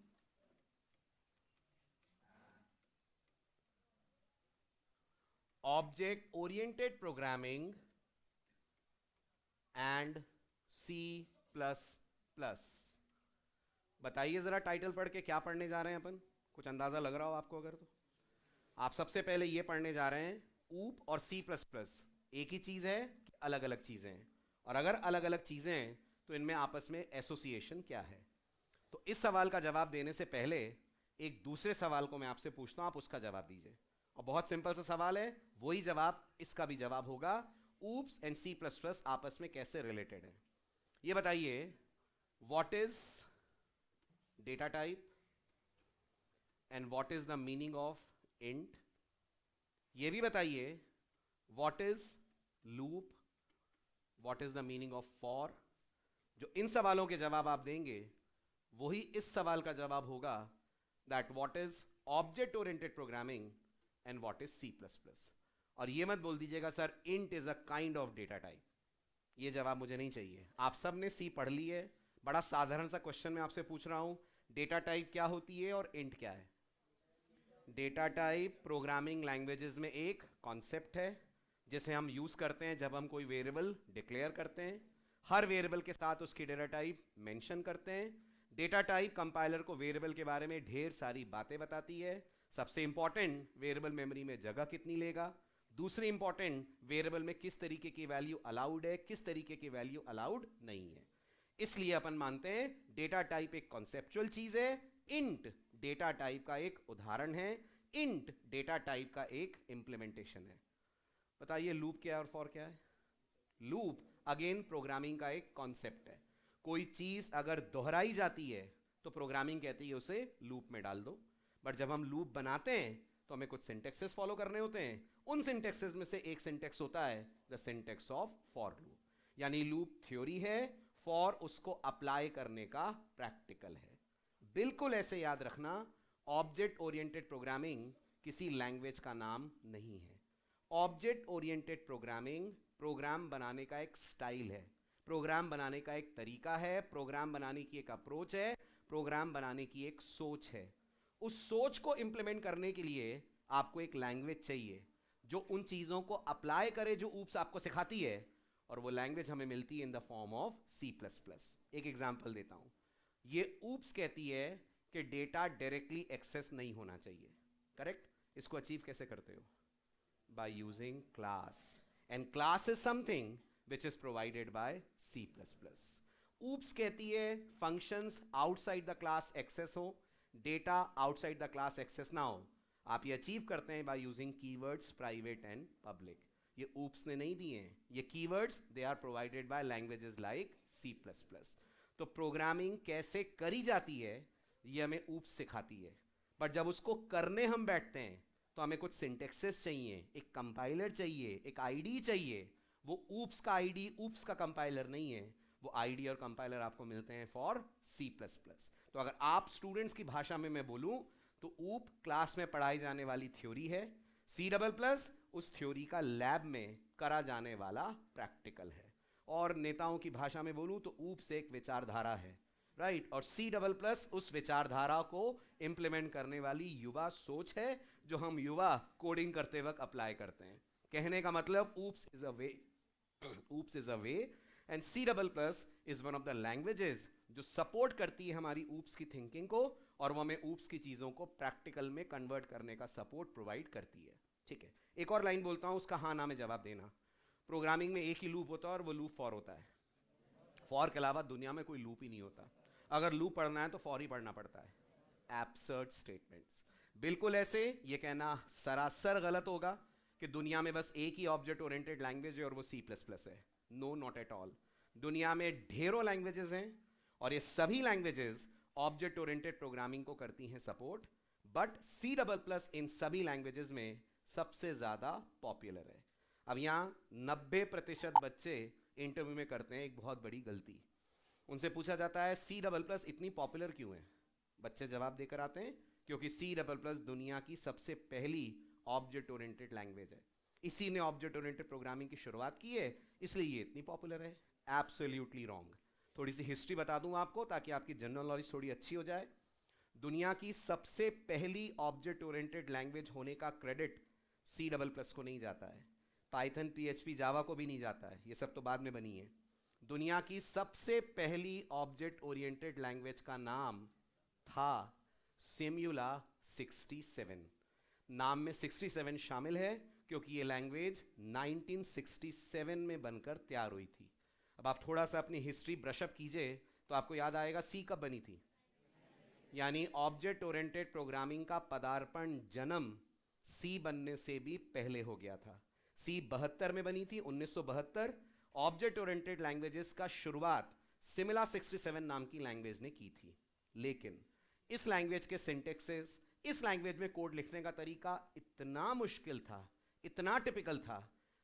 object oriented programming and C++। बताइए जरा टाइटल पढ़ के क्या पढ़ने जा रहे हैं अपन, कुछ अंदाजा लग रहा हो आपको अगर तो। आप सबसे पहले ये पढ़ने जा रहे हैं ऊप और C++ एक ही चीज है कि अलग अलग चीजें हैं, और अगर अलग अलग चीजें हैं तो इनमें आपस में एसोसिएशन क्या है। तो इस सवाल का जवाब देने से पहले एक दूसरे सवाल को मैं आपसे पूछता हूं, आप उसका जवाब दीजिए। और बहुत सिंपल सा सवाल है, वही जवाब इसका भी जवाब होगा। ऊप्स एंड C++ आपस में कैसे रिलेटेड है ये बताइए। What is data type and what is the meaning of int. ये भी बताइए what is loop, what is the meaning of for. जो इन सवालों के जवाब आप देंगे वही इस सवाल का जवाब होगा, that what is object oriented programming and what is C++। और ये मत बोल दीजिएगा sir int is a kind of data type, ये जवाब मुझे नहीं चाहिए। आप सब ने सी पढ़ ली है, बड़ा साधारण सा क्वेश्चन मैं आपसे पूछ रहा हूं, डेटा टाइप क्या होती है और इंट क्या है। डेटा टाइप प्रोग्रामिंग लैंग्वेजेस में एक कॉन्सेप्ट है जिसे हम यूज करते हैं जब हम कोई वेरिएबल डिक्लेयर करते हैं। हर वेरिएबल के साथ उसकी डेटा टाइप मेंशन करते हैं। डेटा टाइप कंपाइलर को वेरिएबल के बारे में ढेर सारी बातें बताती है। सबसे इंपॉर्टेंट, वेरिएबल मेमोरी में जगह कितनी लेगा। दूसरी इंपॉर्टेंट, वेरिएबल में किस तरीके की वैल्यू अलाउड है, किस तरीके की वैल्यू अलाउड नहीं है। इसलिए अपन मानते हैं डेटा टाइप एक कॉन्सेप्चुअल चीज है, इंट डेटा टाइप का एक उदाहरण है, इंट डेटा टाइप का एक इंप्लीमेंटेशन है। बताइए लूप क्या है और फॉर क्या है। लूप अगेन प्रोग्रामिंग का एक कॉन्सेप्ट है। कोई चीज अगर दोहराई जाती है तो प्रोग्रामिंग कहती है उसे लूप में डाल दो। बट जब हम लूप बनाते हैं तो हमें कुछ सिंटेक्सेस फॉलो करने होते हैं। उन सिंटेक्सेस में से एक सिंटेक्स होता है the syntax of for loop, यानी लूप थ्योरी है, फॉर उसको अप्लाई करने का प्रैक्टिकल है। बिल्कुल ऐसे याद रखना, ऑब्जेक्ट ओरिएंटेड प्रोग्रामिंग किसी लैंग्वेज का नाम नहीं है। ऑब्जेक्ट ओरिएंटेड प्रोग्रामिंग प्रोग्राम बनाने का एक स्टाइल है, प्रोग्राम बनाने का एक तरीका है, प्रोग्राम बनाने की एक अप्रोच है, प्रोग्राम बनाने की एक सोच है। उस सोच को इंप्लीमेंट करने के लिए आपको एक लैंग्वेज चाहिए जो उन चीज़ों को अप्लाई करे जो ऊप्स आपको सिखाती है, और वो लैंग्वेज हमें मिलती है in the form of C++। एक एग्जांपल देता हूं, ये ऊप्स कहती है कि डेटा डायरेक्टली एक्सेस नहीं होना चाहिए, करेक्ट। इसको अचीव कैसे करते हो, by using class, and class is something which is provided by C++। OOPs कहती है functions outside the class access हो, data outside the class access ना हो। आप ये अचीव करते हैं by using keywords private and public. ये ऊप्स ने नहीं दिए हैं, ये keywords they are provided by languages like C++। तो प्रोग्रामिंग कैसे करी जाती है ये हमें ऊप्स सिखाती है, बट जब उसको करने हम बैठते हैं तो हमें कुछ सिंटेक्सेस चाहिए, एक कंपाइलर चाहिए, एक आईडी चाहिए। वो ऊप्स का आईडी, ऊप्स का कंपाइलर नहीं है, वो आईडी और कंपाइलर आपको मिलते हैं फॉर C++। तो अगर आप स्टूडेंट्स की भाषा में मैं बोलूं तो ऊप क्लास में पढ़ाई जाने वाली थ्योरी है, C++ उस थ्योरी का लैब में करा जाने वाला प्रैक्टिकल है। और नेताओं की भाषा में बोलूं तो ऊप से एक विचारधारा है, राइट। और C++ उस विचारधारा को इंप्लीमेंट करने वाली युवा सोच है जो हम युवा कोडिंग करते वक्त अप्लाई करते हैं। कहने का मतलब oops is a way, oops is a way and C++ is one of the languages जो सपोर्ट करती है हमारी ऊप्स की थिंकिंग को, और वो हमें ऊप्स की चीज़ों को प्रैक्टिकल में कन्वर्ट करने का सपोर्ट प्रोवाइड करती है। ठीक है, एक और लाइन बोलता हूँ, उसका हाँ ना में जवाब देना। प्रोग्रामिंग में एक ही लूप होता है और वो लूप फॉर होता है। फॉर के अलावा दुनिया में कोई लूप ही नहीं होता। अगर लूप पढ़ना है तो फॉर ही पढ़ना पड़ता है। एब्सर्ड स्टेटमेंट्स, बिल्कुल ऐसे ये कहना सरासर गलत होगा कि दुनिया में बस एक ही ऑब्जेक्ट ओरिएंटेड लैंग्वेज है और वो C++ है। No, not at all. दुनिया में ढेरों लैंग्वेजेस हैं और ये सभी लैंग्वेजेस ऑब्जेक्ट ओरिएंटेड प्रोग्रामिंग को करती हैं सपोर्ट, बट C++ इन सभी लैंग्वेजेस में सबसे ज़्यादा पॉपुलर है। अब यहाँ 90% बच्चे इंटरव्यू में करते हैं एक बहुत बड़ी गलती। उनसे पूछा जाता है C++ इतनी पॉपुलर क्यों है, बच्चे जवाब देकर आते हैं क्योंकि C++ दुनिया की सबसे पहली ऑब्जेक्ट ओरिएंटेड लैंग्वेज है, इसी ने ऑब्जेक्ट ओरिएंटेड प्रोग्रामिंग की शुरुआत की है, इसलिए ये इतनी पॉपुलर है। Absolutely wrong. थोड़ी सी हिस्ट्री बता दूं आपको ताकि आपकी जनरल नॉलेज थोड़ी अच्छी हो जाए। दुनिया की सबसे पहली ऑब्जेक्ट ओरिएंटेड लैंग्वेज होने का क्रेडिट C++ को नहीं जाता है, पाइथन, PHP, जावा को भी नहीं जाता है, ये सब तो बाद में बनी है। दुनिया की सबसे पहली ऑब्जेक्ट ओरिएंटेड लैंग्वेज का नाम था सिमुला 67। नाम में 67 शामिल है क्योंकि ये लैंग्वेज 1967 में बनकर तैयार हुई थी। अब आप थोड़ा सा अपनी हिस्ट्री ब्रशअप कीजिए तो आपको याद आएगा सी कब बनी थी, यानी ऑब्जेक्ट ओरिएंटेड प्रोग्रामिंग का पदार्पण जन्म सी बनने से भी पहले हो गया था। सी 72 में बनी थी, 1972। ऑब्जेक्ट ओरिएंटेड लैंग्वेजेस का शुरुआत सिमुला 67 नाम की लैंग्वेज ने की थी। लेकिन इस लैंग्वेज के सिंटेक्सेस, इस लैंग्वेज में कोड लिखने का तरीका इतना मुश्किल था, इतना टिपिकल था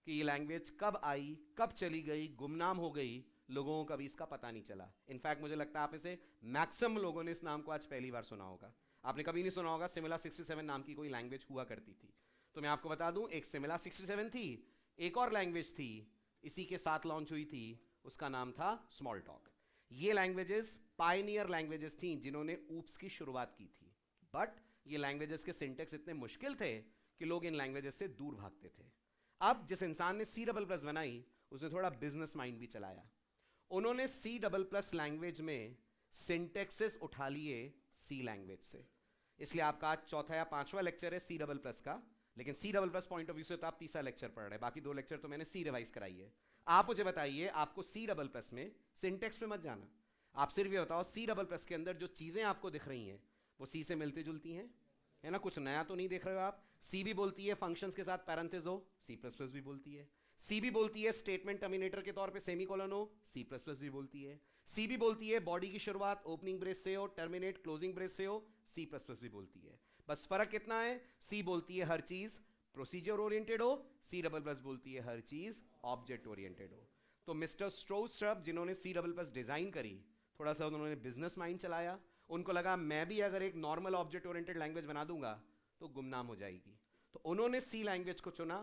कि ये लैंग्वेज कब आई, कब चली गई, गुमनाम हो गई, लोगों को कभी इसका पता नहीं चला। इनफैक्ट मुझे लगता है आप इसे मैक्सिमम लोगों ने इस नाम को आज पहली बार सुना होगा। आपने कभी नहीं सुना होगा सिमुला 67 नाम की कोई लैंग्वेज हुआ करती थी। तो मैं आपको बता दूं, एक सिमुला 67 थी, एक और लैंग्वेज थी इसी के साथ लॉन्च हुई थी, उसका नाम था स्मॉल टॉक। ये लैंग्वेजेस पायनियर लैंग्वेजेस थी जिन्होंने ऊप्स की शुरुआत की थी। बट ये लैंग्वेजेस के सिंटेक्स इतने मुश्किल थे कि लोग इन लैंग्वेजेस से दूर भागते थे। अब जिस इंसान ने C++ बनाई उसने थोड़ा बिजनेस माइंड भी चलाया। उन्होंने C++ लैंग्वेज में सिंटेक्सेस उठा लिए सी लैंग्वेज से। इसलिए आपका आज चौथा या पांचवा लेक्चर है C++ का, लेकिन C++ पॉइंट ऑफ व्यू से तो आप तीसरा लेक्चर पढ़ रहे हैं, बाकी 2 लेक्चर तो मैंने सी रिवाइज कराई है। आप मुझे बताइए, आपको C++ में सिंटेक्स पे मत जाना, आप सिर्फ ये बताओ C++ के अंदर जो चीजें आपको दिख रही हैं वो सी से मिलती जुलती हैं, है ना? कुछ नया तो नहीं देख रहे हो आप। सी भी बोलती है फंक्शंस के साथ पैरेंथेसिस हो, C++ भी बोलती है। सी भी बोलती है स्टेटमेंट टर्मिनेटर के तौर पे सेमीकोलन हो, C++ भी बोलती है। सी भी बोलती है बॉडी की शुरुआत ओपनिंग ब्रेस से हो, टर्मिनेट क्लोजिंग ब्रेस से हो, C++ भी बोलती है। बस फर्क कितना है, सी बोलती है हर चीज प्रोसीजर ओरिएंटेड हो, C++ बोलती है हर चीज ऑब्जेक्ट ओरिएंटेड हो। तो मिस्टर स्ट्रोस्ट्रप जिन्होंने C++ डिजाइन करी, थोड़ा सा उन्होंने बिजनेस माइंड चलाया। उनको लगा मैं भी अगर एक नॉर्मल ऑब्जेक्ट ओरिएंटेड लैंग्वेज बना दूंगा तो गुमनाम हो जाएगी। तो उन्होंने सी लैंग्वेज को चुना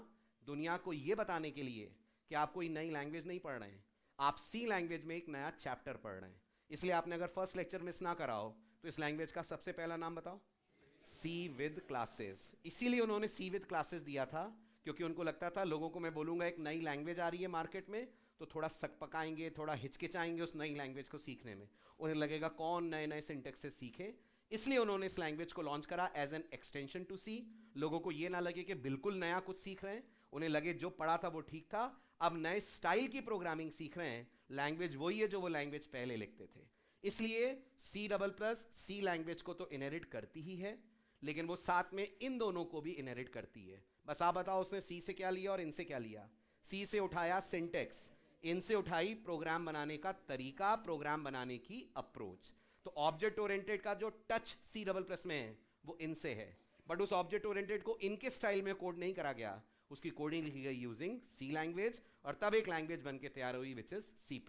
दुनिया को यह बताने के लिए कि आप कोई नई लैंग्वेज नहीं पढ़ रहे हैं, आप सी लैंग्वेज में एक नया चैप्टर पढ़ रहे हैं। इसलिए आपने अगर फर्स्ट लेक्चर मिस ना करा हो तो इस लैंग्वेज का सबसे पहला नाम बताओ, सी विद क्लासेस। इसीलिए उन्होंने सी विद क्लासेस दिया था क्योंकि उनको लगता था लोगों को मैं बोलूंगा एक नई लैंग्वेज आ रही है मार्केट में तो थोड़ा सक पकाएंगे, थोड़ा हिचकिचाएंगे उस नई लैंग्वेज को सीखने में, उन्हें लगेगा कौन नए नए सिंटेक्सेस सीखे। इसलिए उन्होंने इस लैंग्वेज को लॉन्च करा एज एन एक्सटेंशन टू सी। लोगों को यह ना लगे कि बिल्कुल नया कुछ सीख रहे हैं, उन्हें लगे जो पढ़ा था वो ठीक था, अब नए स्टाइल की प्रोग्रामिंग सीख रहे हैं, लैंग्वेज वही है जो वो लैंग्वेज पहले लिखते थे। इसलिए C++ सी लैंग्वेज को तो इनहेरिट करती ही है, लेकिन वो साथ में इन दोनों को भी इनहेरिट करती है। बस आप बताओ उसने सी से क्या लिया और इनसे क्या लिया। सी से उठाया सिंटेक्स, इनसे उठाई प्रोग्राम बनाने का तरीका, प्रोग्राम बनाने की अप्रोच। तो ऑब्जेक्ट ओरिएंटेड का जो टच C++ में है वो इनसे है, बट उस ऑब्जेक्ट ओरिएंटेड को इनके स्टाइल में कोड नहीं करा गया, उसकी कोडिंग लिखी गई यूजिंग सी लैंग्वेज और तब एक लैंग्वेज बन के तैयार हुई विच इज C++।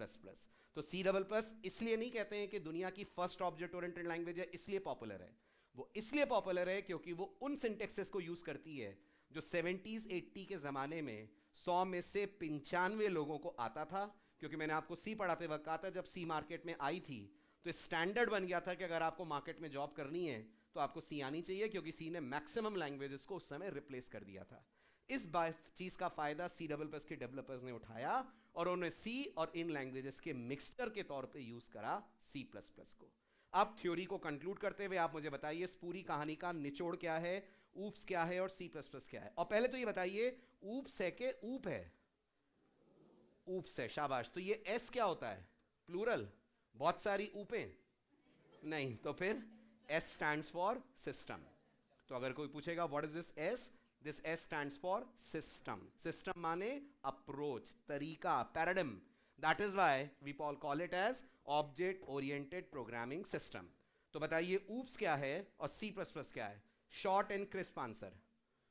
तो C++ इसलिए नहीं कहते हैं कि दुनिया की फर्स्ट ऑब्जेक्ट ओरिएंटेड लैंग्वेज है इसलिए पॉपुलर है, वो इसलिए पॉपुलर है क्योंकि वो उन सिंटेक्सेस को यूज करती है जो 70s 80 के जमाने में 100 में से 95 लोगों को आता था। क्योंकि मैंने आपको सी पढ़ाते वक्त कहा था जब सी मार्केट में आई थी तो स्टैंडर्ड बन गया था कि अगर आपको मार्केट में जॉब करनी है तो आपको सी आनी चाहिए, क्योंकि सी ने मैक्सिमम लैंग्वेजेस को उस समय रिप्लेस कर दिया था। इस चीज का फायदा C++ के डेवलपर्स ने उठाया और उन्होंने सी और इन लैंग्वेजेस के मिक्सचर के तौर पे यूज करा C++ को। अब थ्योरी को कंक्लूड करते हुए आप मुझे बताइए इस पूरी कहानी का निचोड़ क्या है, ऊप्स क्या है और C++ क्या है। और पहले तो ये बताइए ऊप्स है के ऊप है? ऊप्स है, शाबाश। तो ये एस क्या होता है? प्लूरल, बहुत सारी ऊपें नहीं, तो फिर S स्टैंड्स फॉर सिस्टम। तो अगर कोई पूछेगा what is this S stands for system. System माने अप्रोच, तरीका, paradigm. That is why we call it as object oriented programming system. तो बताइए ऊप्स क्या है और C++ क्या है? Short and crisp answer,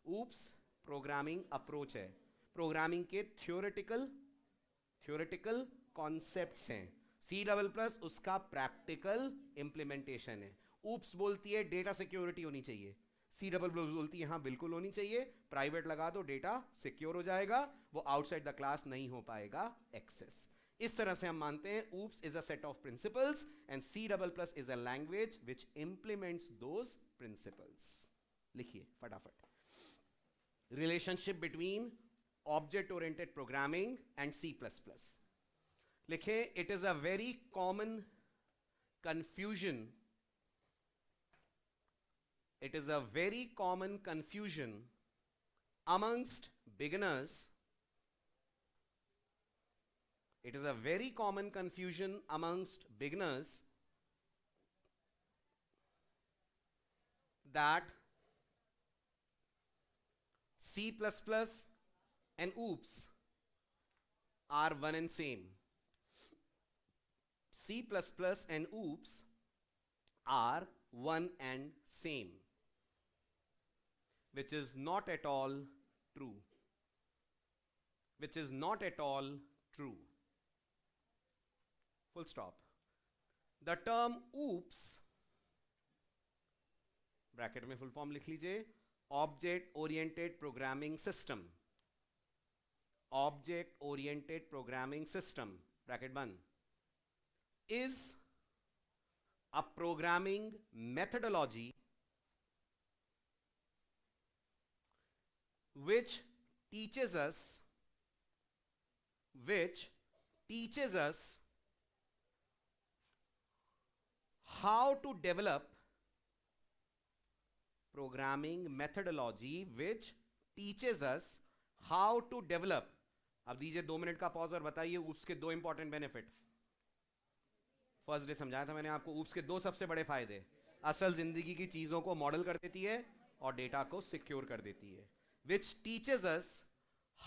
OOPS programming approach है, प्रोग्रामिंग के थ्योरेटिकल कॉन्सेप्ट्स हैं। C++ उसका प्रैक्टिकल इंप्लीमेंटेशन है। ऊप्स बोलती है डेटा सिक्योरिटी होनी चाहिए, C++ बोलती है हाँ बिल्कुल होनी चाहिए, प्राइवेट लगा दो डेटा सिक्योर हो जाएगा, वो आउटसाइड द क्लास नहीं हो पाएगा एक्सेस। इस तरह से हम मानते हैं oops is a set of principles and C double plus is a language which implements those principles. लिखिए फटाफट. Relationship between object oriented programming and C++. लिखिए, it is a very common confusion. It is a very common confusion amongst beginners. It is a very common confusion amongst beginners that C++ and oops are one and same. C++ and oops are one and same, which is not at all true. Which is not at all true. Full stop. The term oops, bracket में full form लिख लीजिए, object oriented programming system. Object oriented programming system, bracket बंद, is a programming methodology which teaches us how to develop programming methodology which teaches us how to develop. अब दीजिए 2 minute का pause और बताइए oops के 2 important benefit. First day समझाया था मैंने आपको ऊप्स के 2 सबसे बड़े फायदे. असल जिंदगी की चीजों को मॉडल कर देती है और डेटा को सिक्योर कर देती है. which teaches us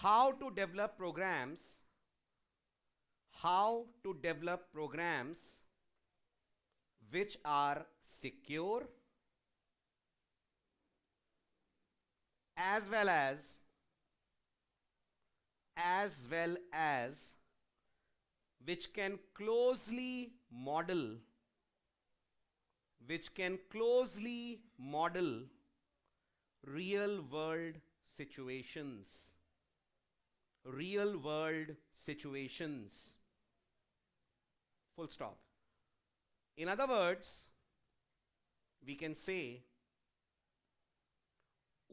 how to develop programs which are secure as well as which can closely model real world situations. Full stop. In other words, we can say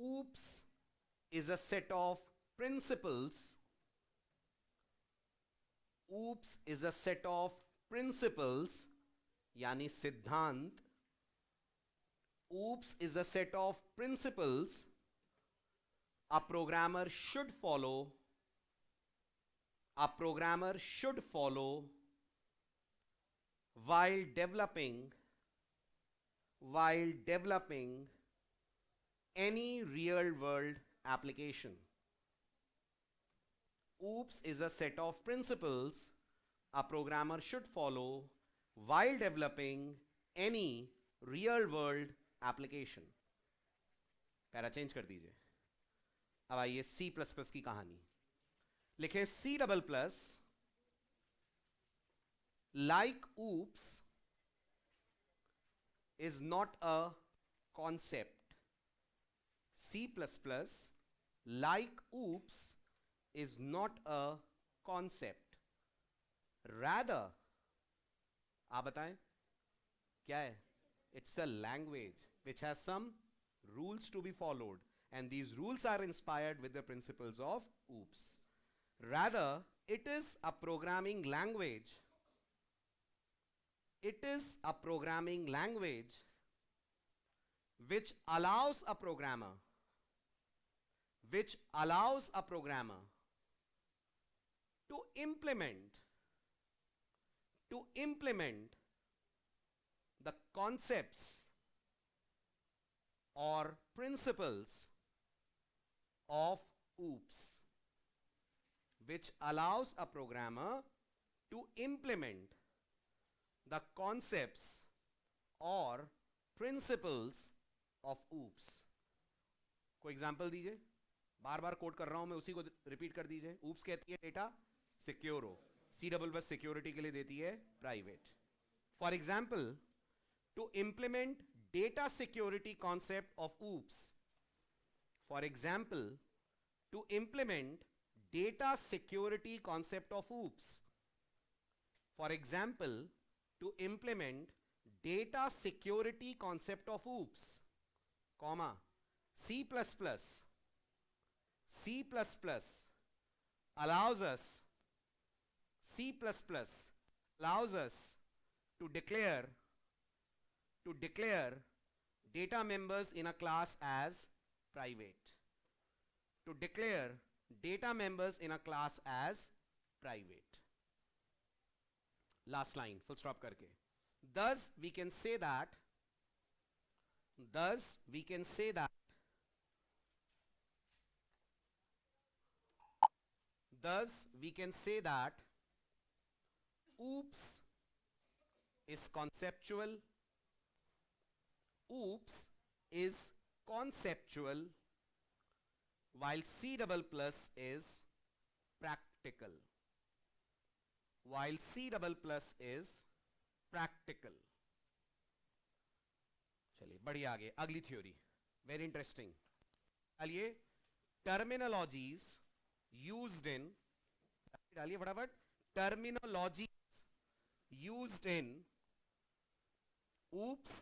oops is a set of principles. oops is a set of principles, यानी सिद्धांत. oops is a set of principles a programmer should follow while developing any real world application. oops is a set of principles a programmer should follow while developing any real world application. Para change कर दीजिए. अब आइए C++ की कहानी. लिखें C double plus like oops is not a concept. C++ like oops is not a concept. Rather, आप बताएं क्या है? It's a language which has some rules to be followed, and these rules are inspired with the principles of oops. Rather, it is a programming language. It is a programming language which allows a programmer to implement the concepts or principles of oops, which allows a programmer to implement the concepts or principles of oops. कोई example दीजिए. बार bar code कर रहा हूं मैं, उसी को repeat कर दीजिए. oops कहती है डेटा सिक्योर हो. C डबल प्लस सिक्योरिटी के लिए देती है private. For example, to implement data security concept of oops. For example, to implement data security concept of oops, For example, to implement data security concept of OOPS, comma, C++ allows us C++ allows us to declare data members in a class as private. To declare data members in a class as private. Last line, full stop karke. Thus we can say that OOPS is conceptual. OOPS is conceptual while C++ is practical. While C++ is practical. चलिए बढ़िया आगे अगली theory very interesting. डालिए terminologies used in, डालिए फटाफट, terminologies used in oops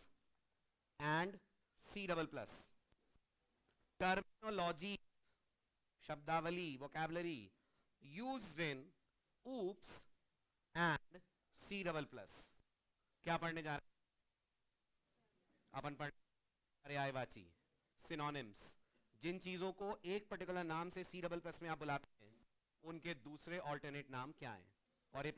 and C++. Terminology, शब्दावली, vocabulary used in oops and C++. क्या पढ़ने जा रहे हैं अपन? पढ़ पर्यायवाची, सिनोनिम्स, जिन चीजों को एक पर्टिकुलर नाम से C++ में आप बुलाते हैं उनके दूसरे ऑल्टरनेट नाम क्या हैं. और ये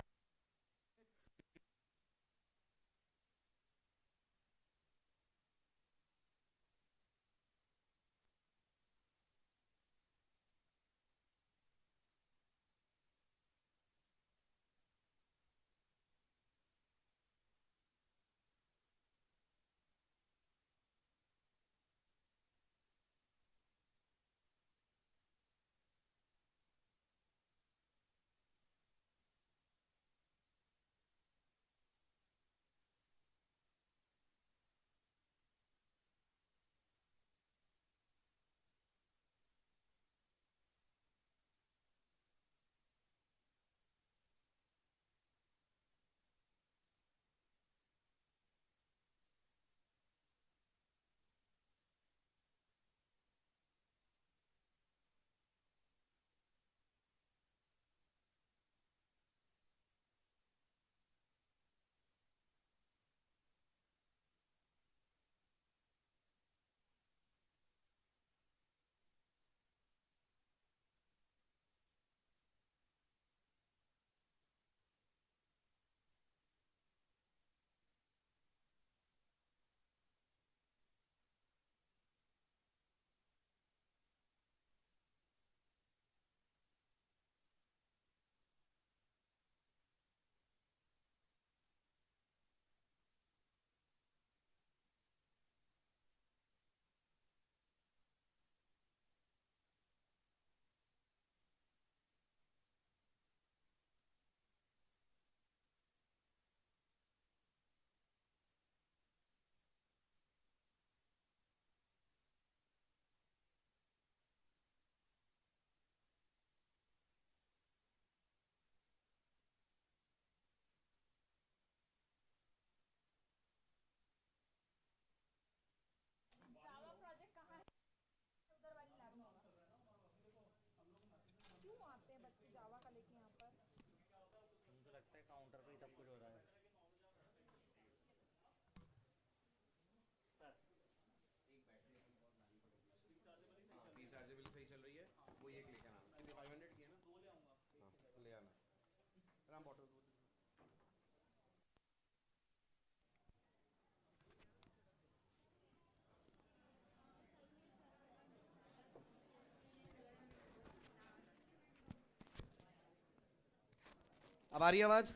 अब आ रही है आवाज?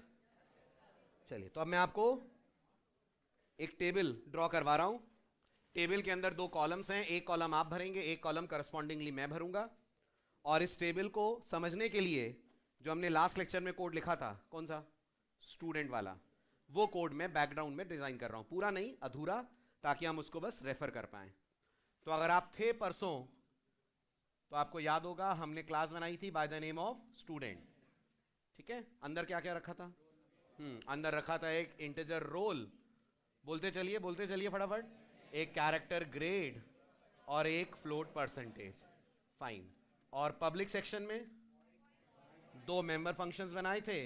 चलिए, तो अब मैं आपको एक टेबल ड्रॉ करवा रहा हूं. टेबल के अंदर दो कॉलम्स हैं, एक कॉलम आप भरेंगे, एक कॉलम करस्पॉन्डिंगली मैं भरूंगा. और इस टेबल को समझने के लिए जो हमने लास्ट लेक्चर में कोड लिखा था, कौन सा? स्टूडेंट वाला, वो कोड मैं बैकग्राउंड में डिजाइन कर रहा हूं, पूरा नहीं, अधूरा, ताकि हम उसको बस रेफर कर पाए. तो अगर आप थे परसों तो आपको याद होगा हमने क्लास बनाई थी bye the name of student. ठीक है, अंदर क्या क्या रखा था? अंदर रखा था एक इंटीजर रोल, बोलते चलिए फटाफट, एक कैरेक्टर ग्रेड और एक फ्लोट परसेंटेज, फाइन। और पब्लिक सेक्शन में दो मेंबर फंक्शंस बनाए थे,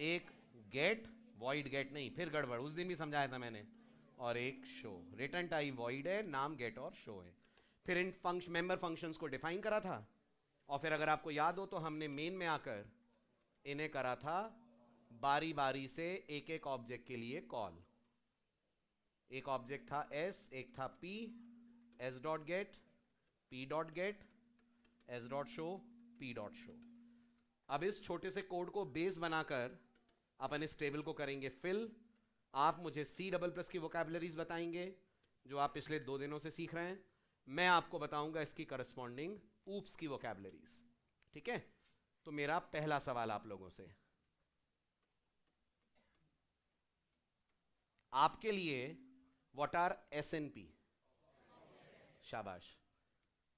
एक गेट, वॉइड गेट नहीं, फिर गड़बड़, उस दिन भी समझाया था मैंने, और एक शो। रिटर्न टाइप वॉइड है, नाम गेट और शो है। फिर इन मेंबर फंक्शंस को डिफाइन करा था, और फिर अगर आपको याद हो तो हमने मेन में आकर इन्हें करा था बारी बारी से एक एक ऑब्जेक्ट के लिए कॉल। एक ऑब्जेक्ट था एस, एक था P, S dot get, P dot gate, S dot show, P dot show. अब इस छोटे से कोड को बेस बनाकर अपन इस टेबल को करेंगे फिल। आप मुझे सी डबल प्लस की वोकैबुलरीज बताएंगे जो आप पिछले 2 दिनों से सीख रहे हैं, मैं आपको बताऊंगा इसकी करस्पॉन्डिंग ऊप्स की वोकैबुलरीज, ठीक है? तो मेरा पहला सवाल आप लोगों से, आपके लिए व्हाट आर एसएनपी? शाबाश।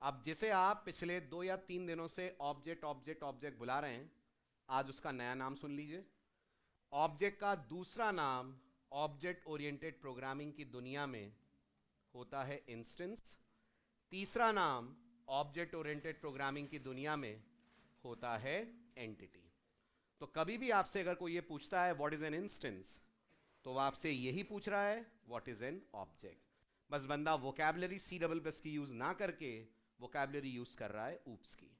अब जिसे आप पिछले 2 या 3 दिनों से ऑब्जेक्ट ऑब्जेक्ट ऑब्जेक्ट बुला रहे हैं, आज उसका नया नाम सुन लीजिए। ऑब्जेक्ट का दूसरा नाम ऑब्जेक्ट ओरिएंटेड प्रोग्रामिंग की दुनिया में होता है इंस्टेंस। तीसरा नाम ऑब्जेक्ट ओरिएंटेड प्रोग्रामिंग की दुनिया में होता है एंटिटी। तो कभी भी आपसे अगर कोई ये पूछता है व्हाट इज एन इंस्टेंस, तो वो आपसे यही पूछ रहा है व्हाट इज एन ऑब्जेक्ट। बस बंदा वोकैबुलरी सी डबल प्लस की यूज ना करके वोकैबुलरी यूज कर रहा है ऊप्स की।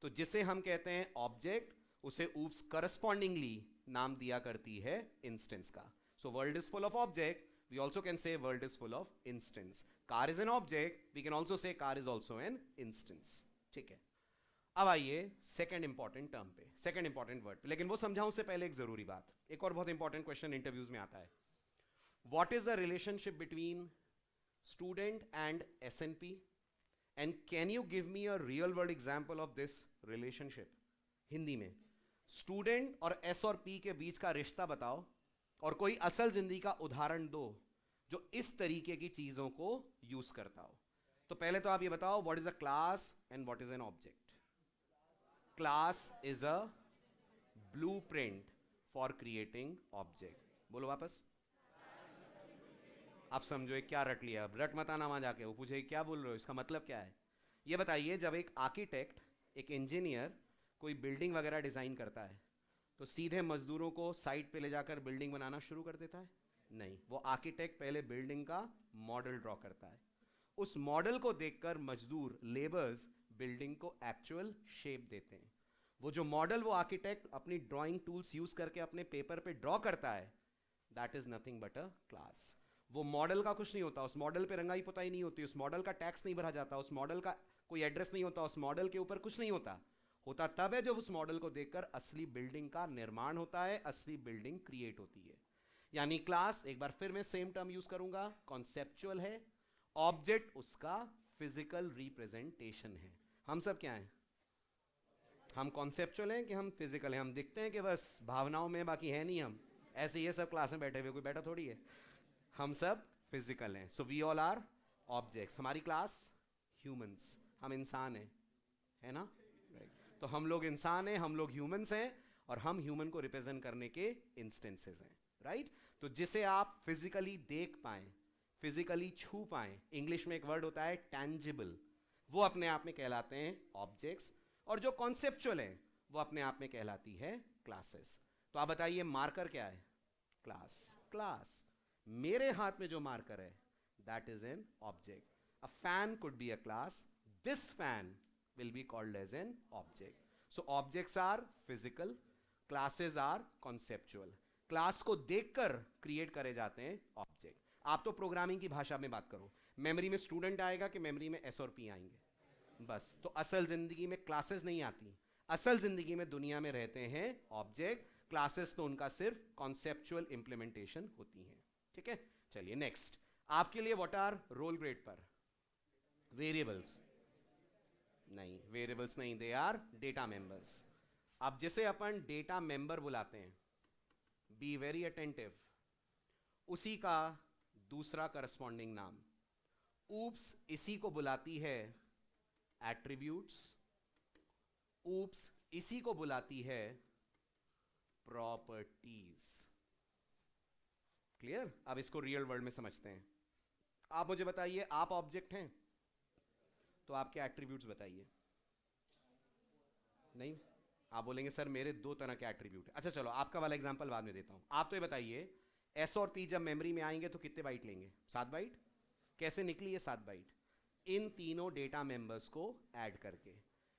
तो जिसे हम कहते हैं ऑब्जेक्ट, उसे ऊप्स करस्पॉन्डिंगली नाम दिया करती है इंस्टेंस का। So world is full of object, we also can say world is full of instance. Car is an object, we can also say car is also an instance, ठीक है? अब आइए second important term पे, second important word पे, लेकिन वो समझाऊं से पहले एक जरूरी बात, एक और बहुत इंपॉर्टेंट क्वेश्चन इंटरव्यूज में आता है। What is the relationship between student and S&P, and can you give me a real world example of this relationship? Hindi में स्टूडेंट और एस और पी के बीच का रिश्ता बताओ, और कोई असल जिंदगी का उदाहरण दो जो इस तरीके की चीजों को यूज करता हो। तो पहले तो आप ये बताओ what is a class and what is an object? Class is a blueprint for creating object. बोलो वापस। आप समझो एक क्या रट लिया, अब रट मत आना वहां जाके, वो पूछे क्या बोल रहे हो, इसका मतलब क्या है। ये बताइए, जब एक आर्किटेक्ट, एक इंजीनियर कोई बिल्डिंग वगैरह डिजाइन करता है, तो सीधे मजदूरों को साइट पे ले जाकर बिल्डिंग बनाना शुरू कर देता है? नहीं, वो आर्किटेक्ट पहले बिल्डिंग का मॉडल ड्रॉ करता है। उस मॉडल को देखकर मजदूर, लेबर्स, बिल्डिंग को एक्चुअल शेप देते हैं। वो जो मॉडल वो आर्किटेक्ट अपनी ड्राइंग टूल्स यूज करके अपने पेपर पे ड्रॉ करता है, that is nothing but a class. वो मॉडल का कुछ नहीं होता, उस मॉडल पे रंगाई पुताई नहीं होती, उस मॉडल का टैक्स नहीं भरा जाता, उस मॉडल का कोई एड्रेस नहीं होता, उस मॉडल के ऊपर कुछ नहीं होता। होता तब है जब उस मॉडल को देखकर असली बिल्डिंग का निर्माण होता है, असली बिल्डिंग क्रिएट होती है। यानी क्लास, एक बार फिर मैं सेम टर्म यूज करूंगा, कॉन्सेप्चुअल है। ऑब्जेक्ट उसका फिजिकल रिप्रेजेंटेशन है। हम सब क्या हैं? हम कॉन्सेप्चुअल हैं कि हम फिजिकल हैं? हम दिखते हैं कि बस भावनाओं में, बाकी है नहीं हम ऐसे। ये सब क्लास में बैठे हुए, कोई बैठा थोड़ी है। हम सब फिजिकल हैं। So we all are objects. हमारी क्लास ह्यूमंस, हम इंसान हैं, है ना? तो हम लोग इंसान हैं, हम लोग ह्यूमंस हैं, और हम ह्यूमन को रिप्रेजेंट करने के इंस्टेंसेस हैं, राइट? तो जिसे आप फिजिकली देख पाएं, फिजिकली छू पाएं, इंग्लिश में एक वर्ड होता है टैंजिबल, वो अपने आप में कहलाते हैं ऑब्जेक्ट्स। और जो कॉन्सेप्चुअल है वो अपने आप में कहलाती है क्लासेस। तो आप बताइए मार्कर क्या है? क्लास। क्लास। मेरे हाथ में जो मार्कर है that is an object. A fan could be a class, this fan will be called as an object. So objects are physical, classes are conceptual. Class को देखकर क्रिएट करे जाते हैं ऑब्जेक्ट। आप तो प्रोग्रामिंग की भाषा में बात करो, मेमोरी में स्टूडेंट आएगा कि मेमोरी में एस और पी आएंगे? बस। तो असल जिंदगी में क्लासेस नहीं आती, असल जिंदगी में दुनिया में रहते हैं ऑब्जेक्ट। क्लासेस तो उनका सिर्फ कॉन्सेप्चुअल इंप्लीमेंटेशन होती हैं, ठीक है? चलिए नेक्स्ट, आपके लिए व्हाट आर रोल ग्रेड पर? वेरिएबल्स नहीं, वेरिएबल्स नहीं, दे आर डेटा मेंबर्स। अब जिसे अपन डेटा मेंबर बुलाते हैं, बी वेरी अटेंटिव, उसी का दूसरा करस्पॉन्डिंग नाम ऊप्स इसी को बुलाती है एट्रीब्यूट्स, ऊप्स इसी को बुलाती है प्रॉपर्टीज। क्लियर? अब इसको रियल वर्ल्ड में समझते हैं। आप मुझे बताइए, आप ऑब्जेक्ट हैं तो आपके एट्रीब्यूट्स बताइए। नहीं, आप बोलेंगे सर मेरे दो तरह के एट्रीब्यूट है। अच्छा चलो, आपका वाला एग्जांपल बाद में देता हूं। आप तो ये बताइए, एस और पी जब मेमोरी में आएंगे तो कितने बाइट लेंगे? 7 बाइट। कैसे निकली ये 7 बाइट? इन तीनों डेटा मेंबर्स को ऐड करके।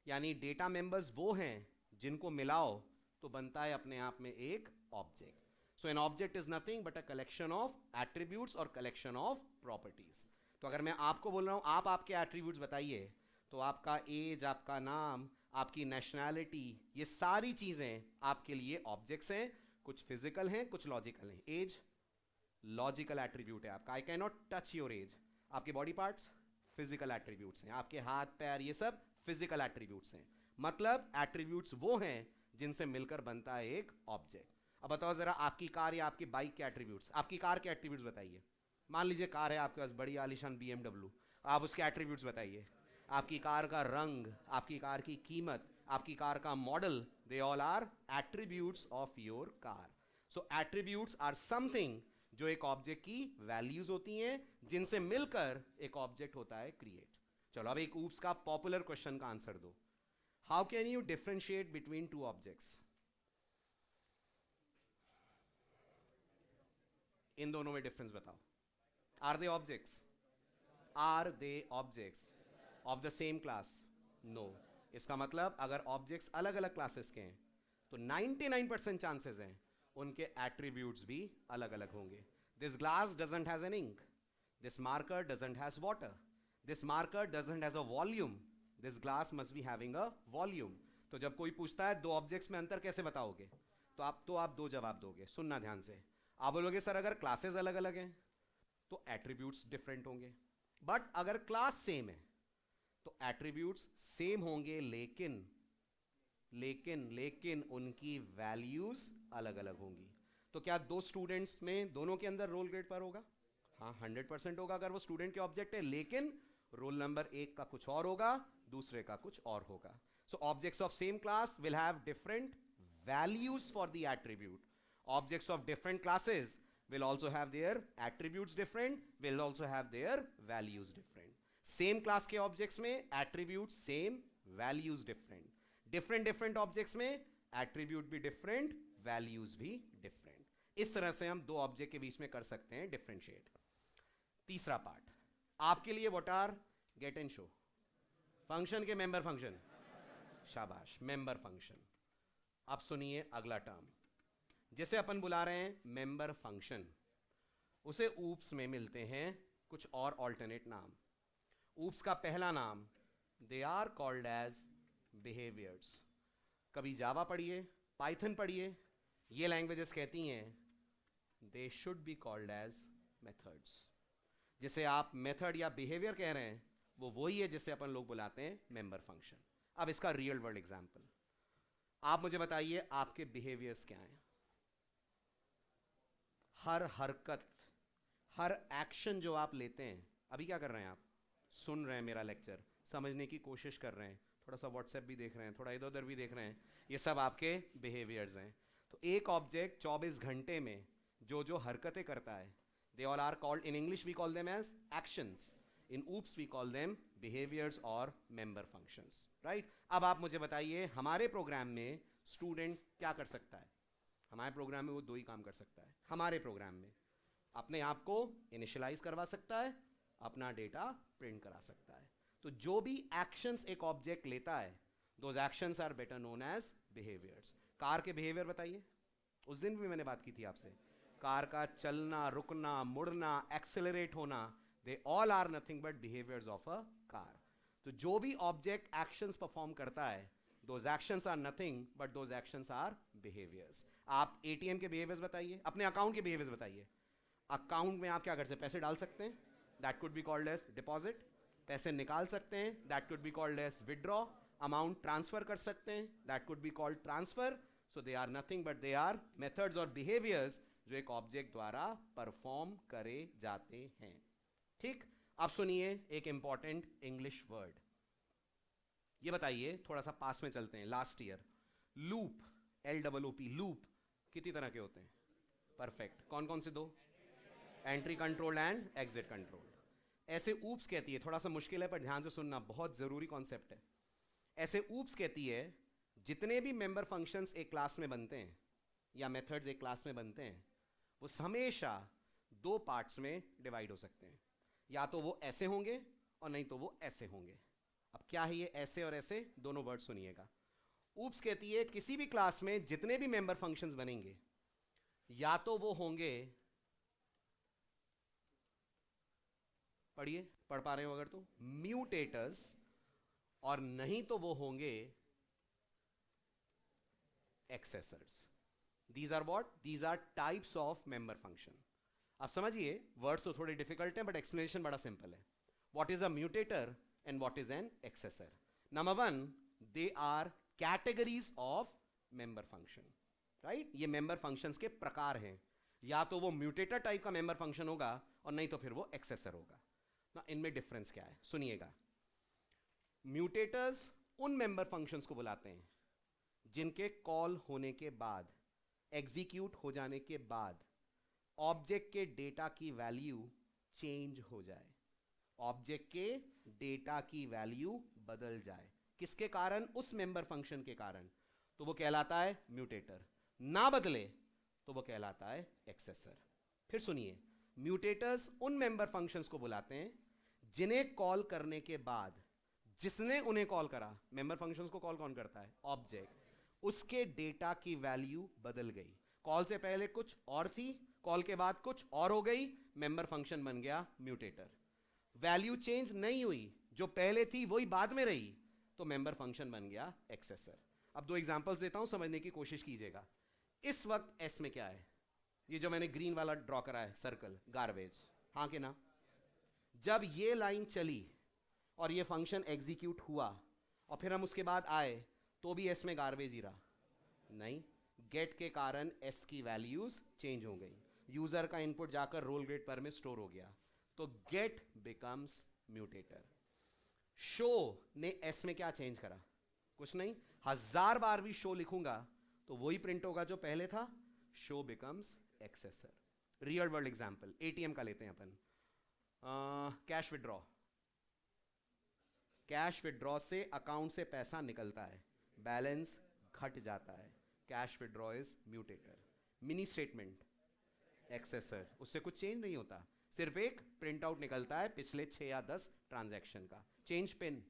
यानी डेटा मेंबर्स वो हैं जिनको मिलाओ तो बनता है अपने आप में एक object. So an object is nothing but a collection of attributes और कलेक्शन ऑफ प्रॉपर्टीज। तो अगर मैं आपको बोल रहा हूं आप आपके एट्रीब्यूट्स बताइए, तो आपका एज, आपका नाम, आपकी नेशनैलिटी, ये सारी चीजें आपके लिए ऑब्जेक्ट्स हैं। कुछ फिजिकल हैं, कुछ लॉजिकल हैं। एज लॉजिकल एट्रीब्यूट है आपका, I can not touch your age. आपके बॉडी पार्ट्स फिजिकल एट्रीब्यूट्स हैं, आपके हाथ पैर ये सब फिजिकल एट्रीब्यूट्स हैं। मतलब एट्रीब्यूट्स वो हैं जिनसे मिलकर बनता है एक ऑब्जेक्ट। अब बताओ जरा, आपकी कार या आपकी बाइक के एट्रीब्यूट्स, आपकी कार के एट्रीब्यूट्स बताइए। मान लीजिए कार है आपके पास, बड़ी आलीशान BMW, आप उसके एट्रीब्यूट्स बताइए। आपकी कार का रंग, आपकी कार की कीमत, आपकी कार का model, they all are attributes of your car. So attributes are something जो एक ऑब्जेक्ट की वैल्यूज होती हैं, जिनसे मिलकर एक ऑब्जेक्ट होता है क्रिएट। चलो अब एक ऊप्स का पॉपुलर क्वेश्चन का आंसर दो। How can you differentiate between two objects? इन दोनों में डिफरेंस बताओ। Are they objects? Are they objects of the same class? No. इसका मतलब अगर ऑब्जेक्ट्स अलग अलग क्लासेस के हैं तो 99% चांसेस हैं उनके एट्रीब्यूट्स भी अलग अलग होंगे। This glass doesn't has an ink, this marker doesn't has water, this marker doesn't has a volume, this glass must be having a volume. तो जब कोई पूछता है दो ऑब्जेक्ट्स में अंतर कैसे बताओगे, तो आप दो जवाब दोगे। सुनना ध्यान से। आप बोलोगे सर अगर क्लासेस अलग अलग हैं तो एट्रीब्यूट्स डिफरेंट होंगे, बट अगर क्लास सेम है तो एट्रीब्यूट्स सेम होंगे, लेकिन लेकिन लेकिन उनकी वैल्यूज अलग अलग होंगी। तो क्या दो स्टूडेंट्स में दोनों के अंदर रोल ग्रेड पर होगा? हाँ, 100% होगा अगर वो स्टूडेंट के ऑब्जेक्ट है, लेकिन रोल नंबर एक का कुछ और होगा, दूसरे का कुछ और होगा। So objects of same class will have different values for the attribute. Objects of different classes will also have their attributes different, will also have their values different. Same class के objects में attributes same, values different. Different objects में attribute भी different, values भी different. इस तरह से हम दो ऑब्जेक्ट के बीच में कर सकते हैं डिफरेंशिएट। तीसरा पार्ट आपके लिए, what are get and show? Function के मेंबर फंक्शन। शाबाश, मेंबर फंक्शन। अब सुनिए अगला टर्म, जिसे अपन बुला रहे हैं मेंबर फंक्शन, उसे ऊप्स में मिलते हैं कुछ और ऑल्टरनेट नाम। ऊप्स का पहला नाम, they are called as behaviours. कभी जावा पढ़िए, पाइथन पढ़िए, ये लैंग्वेजेस कहती हैं they should be called as methods. जिसे आप मेथड या बिहेवियर कह रहे हैं वो वही है जिसे अपन लोग बुलाते हैं मेंबर फंक्शन। अब इसका रियल वर्ल्ड एग्जांपल, आप मुझे बताइए आपके बिहेवियर्स क्या हैं? हर हरकत, हर एक्शन जो आप लेते हैं, अभी क्या कर रहे हैं आप? सुन रहे हैं मेरा लेक्चर, समझने की कोशिश कर रहे हैं, थोड़ा सा व्हाट्सएप भी देख रहे हैं, थोड़ा इधर उधर भी देख रहे हैं, ये सब आपके बिहेवियर्स हैं। तो एक ऑब्जेक्ट 24 घंटे में जो जो हरकतें करता है, they all are called, in English we call them as actions, in OOPS we call them behaviours और मेंबर फंक्शंस, राइट? अब आप मुझे बताइए हमारे प्रोग्राम में स्टूडेंट क्या कर सकता है? हमारे प्रोग्राम में वो दो ही काम कर सकता है। हमारे प्रोग्राम में अपने आप को इनिशियलाइज करवा सकता है, अपना डेटा प्रिंट करा सकता है। तो जो भी एक्शंस एक ऑब्जेक्ट लेता है, those actions are better known as behaviours. Car के बिहेवियर बताइए, उस दिन भी मैंने बात की थी आपसे। कार का चलना, रुकना, मुड़ना, एक्सेलरेट होना, they all are nothing but behaviours of a car. तो जो भी ऑब्जेक्ट एक्शंस परफॉर्म करता है, those actions are nothing but those actions are behaviors. आप एटीएम के बिहेवियर्स बताइए, अपने अकाउंट के बिहेवियर्स बताइए। अकाउंट में आप क्या कर सकते हैं? पैसे डाल सकते हैं, that could be called as deposit. पैसे निकाल सकते हैं, that could be called as withdraw. Amount transfer कर सकते हैं, that could be called transfer. So they are nothing but they are methods और बिहेवियर्स जो एक ऑब्जेक्ट द्वारा परफॉर्म करे जाते हैं। ठीक, अब सुनिए एक इंपॉर्टेंट इंग्लिश वर्ड। ये बताइए, थोड़ा सा पास में चलते हैं, last year. Loop, LOOP, loop कितनी तरह के होते हैं? परफेक्ट। कौन कौन से दो? Entry control and exit control. ऐसे ऊप्स कहती है, थोड़ा सा मुश्किल है पर ध्यान से सुनना, बहुत जरूरी कॉन्सेप्ट है। ऐसे ऊप्स कहती है जितने भी मेंबर फंक्शंस एक क्लास में बनते हैं या मेथड्स एक क्लास में बनते हैं वो हमेशा दो पार्ट्स में डिवाइड हो सकते हैं, या तो वो ऐसे होंगे और नहीं तो वो ऐसे होंगे। अब क्या है ये ऐसे और ऐसे, दोनों वर्ड सुनिएगा। ऊप्स कहती है किसी भी क्लास में जितने भी मेंबर फंक्शंस बनेंगे या तो वो होंगे, पढ़िए पढ़ पा रहे हो अगर तो, म्यूटेटर्स, और नहीं तो वो होंगे accessors. These are what? These are types of member function. अब समझिए, वर्ड्स तो थोड़े डिफिकल्ट हैं बट एक्सप्लेनेशन बड़ा सिंपल है। What is a mutator and what is an accessor? Number one, they are categories of member function, right? ये member functions के प्रकार हैं, या तो वो म्यूटेटर टाइप का मेंबर फंक्शन होगा और नहीं तो फिर वो एक्सेसर होगा ना। इनमें डिफरेंस क्या है सुनिएगा। म्यूटेटर्स उन मेंबर फंक्शंस को बुलाते हैं जिनके कॉल होने के बाद, एग्जीक्यूट हो जाने के बाद ऑब्जेक्ट के डेटा की वैल्यू चेंज हो जाए, ऑब्जेक्ट के डेटा की वैल्यू बदल जाए। किसके कारण? उस मेंबर फंक्शन के कारण, तो वो कहलाता है म्यूटेटर। ना बदले तो वो कहलाता है एक्सेसर। फिर सुनिए, म्यूटेटर्स उन मेंबर फंक्शंस को बुलाते हैं जिन्हें कॉल करने के बाद, जिसने उन्हें कॉल करा, मेंबर फंक्शंस को कॉल कौन करता है? ऑब्जेक्ट, उसके डेटा की वैल्यू बदल गई। कॉल से पहले कुछ और थी, कॉल के बाद कुछ और हो गई, मेंबर फंक्शन बन गया म्यूटेटर। वैल्यू चेंज नहीं हुई, जो पहले थी वही बाद में रही, तो मेंबर फंक्शन बन गया एक्सेसर। अब दो एग्जांपल्स देता हूं, समझने की कोशिश कीजिएगा। इस वक्त एस में क्या है? ये जो मैंने ग्रीन वाला ड्रॉ करा है सर्कल, गार्बेज, हाँ कि ना? जब ये लाइन चली और ये फंक्शन एग्जीक्यूट हुआ और फिर हम उसके बाद आए तो भी एस में गार्बेज ही रहा? नहीं, गेट के कारण एस की वैल्यूज चेंज हो गई, यूजर का इनपुट जाकर रोल गेट पर में स्टोर हो गया, तो गेट बिकम्स म्यूटेटर। शो ने एस में क्या चेंज करा? कुछ नहीं, 1000 बार भी शो लिखूंगा तो वही प्रिंट होगा जो पहले था, show becomes accessor. Real world example ATM का लेते हैं अपन। कैश विड्रॉ, कैश विड्रॉ से अकाउंट से पैसा निकलता है, बैलेंस घट जाता है, cash withdraw is mutator. Mini statement, accessor, उससे कुछ चेंज नहीं होता, सिर्फ एक प्रिंट आउट निकलता है पिछले 6 या 10 ट्रांजैक्शन का। चेंज पिन,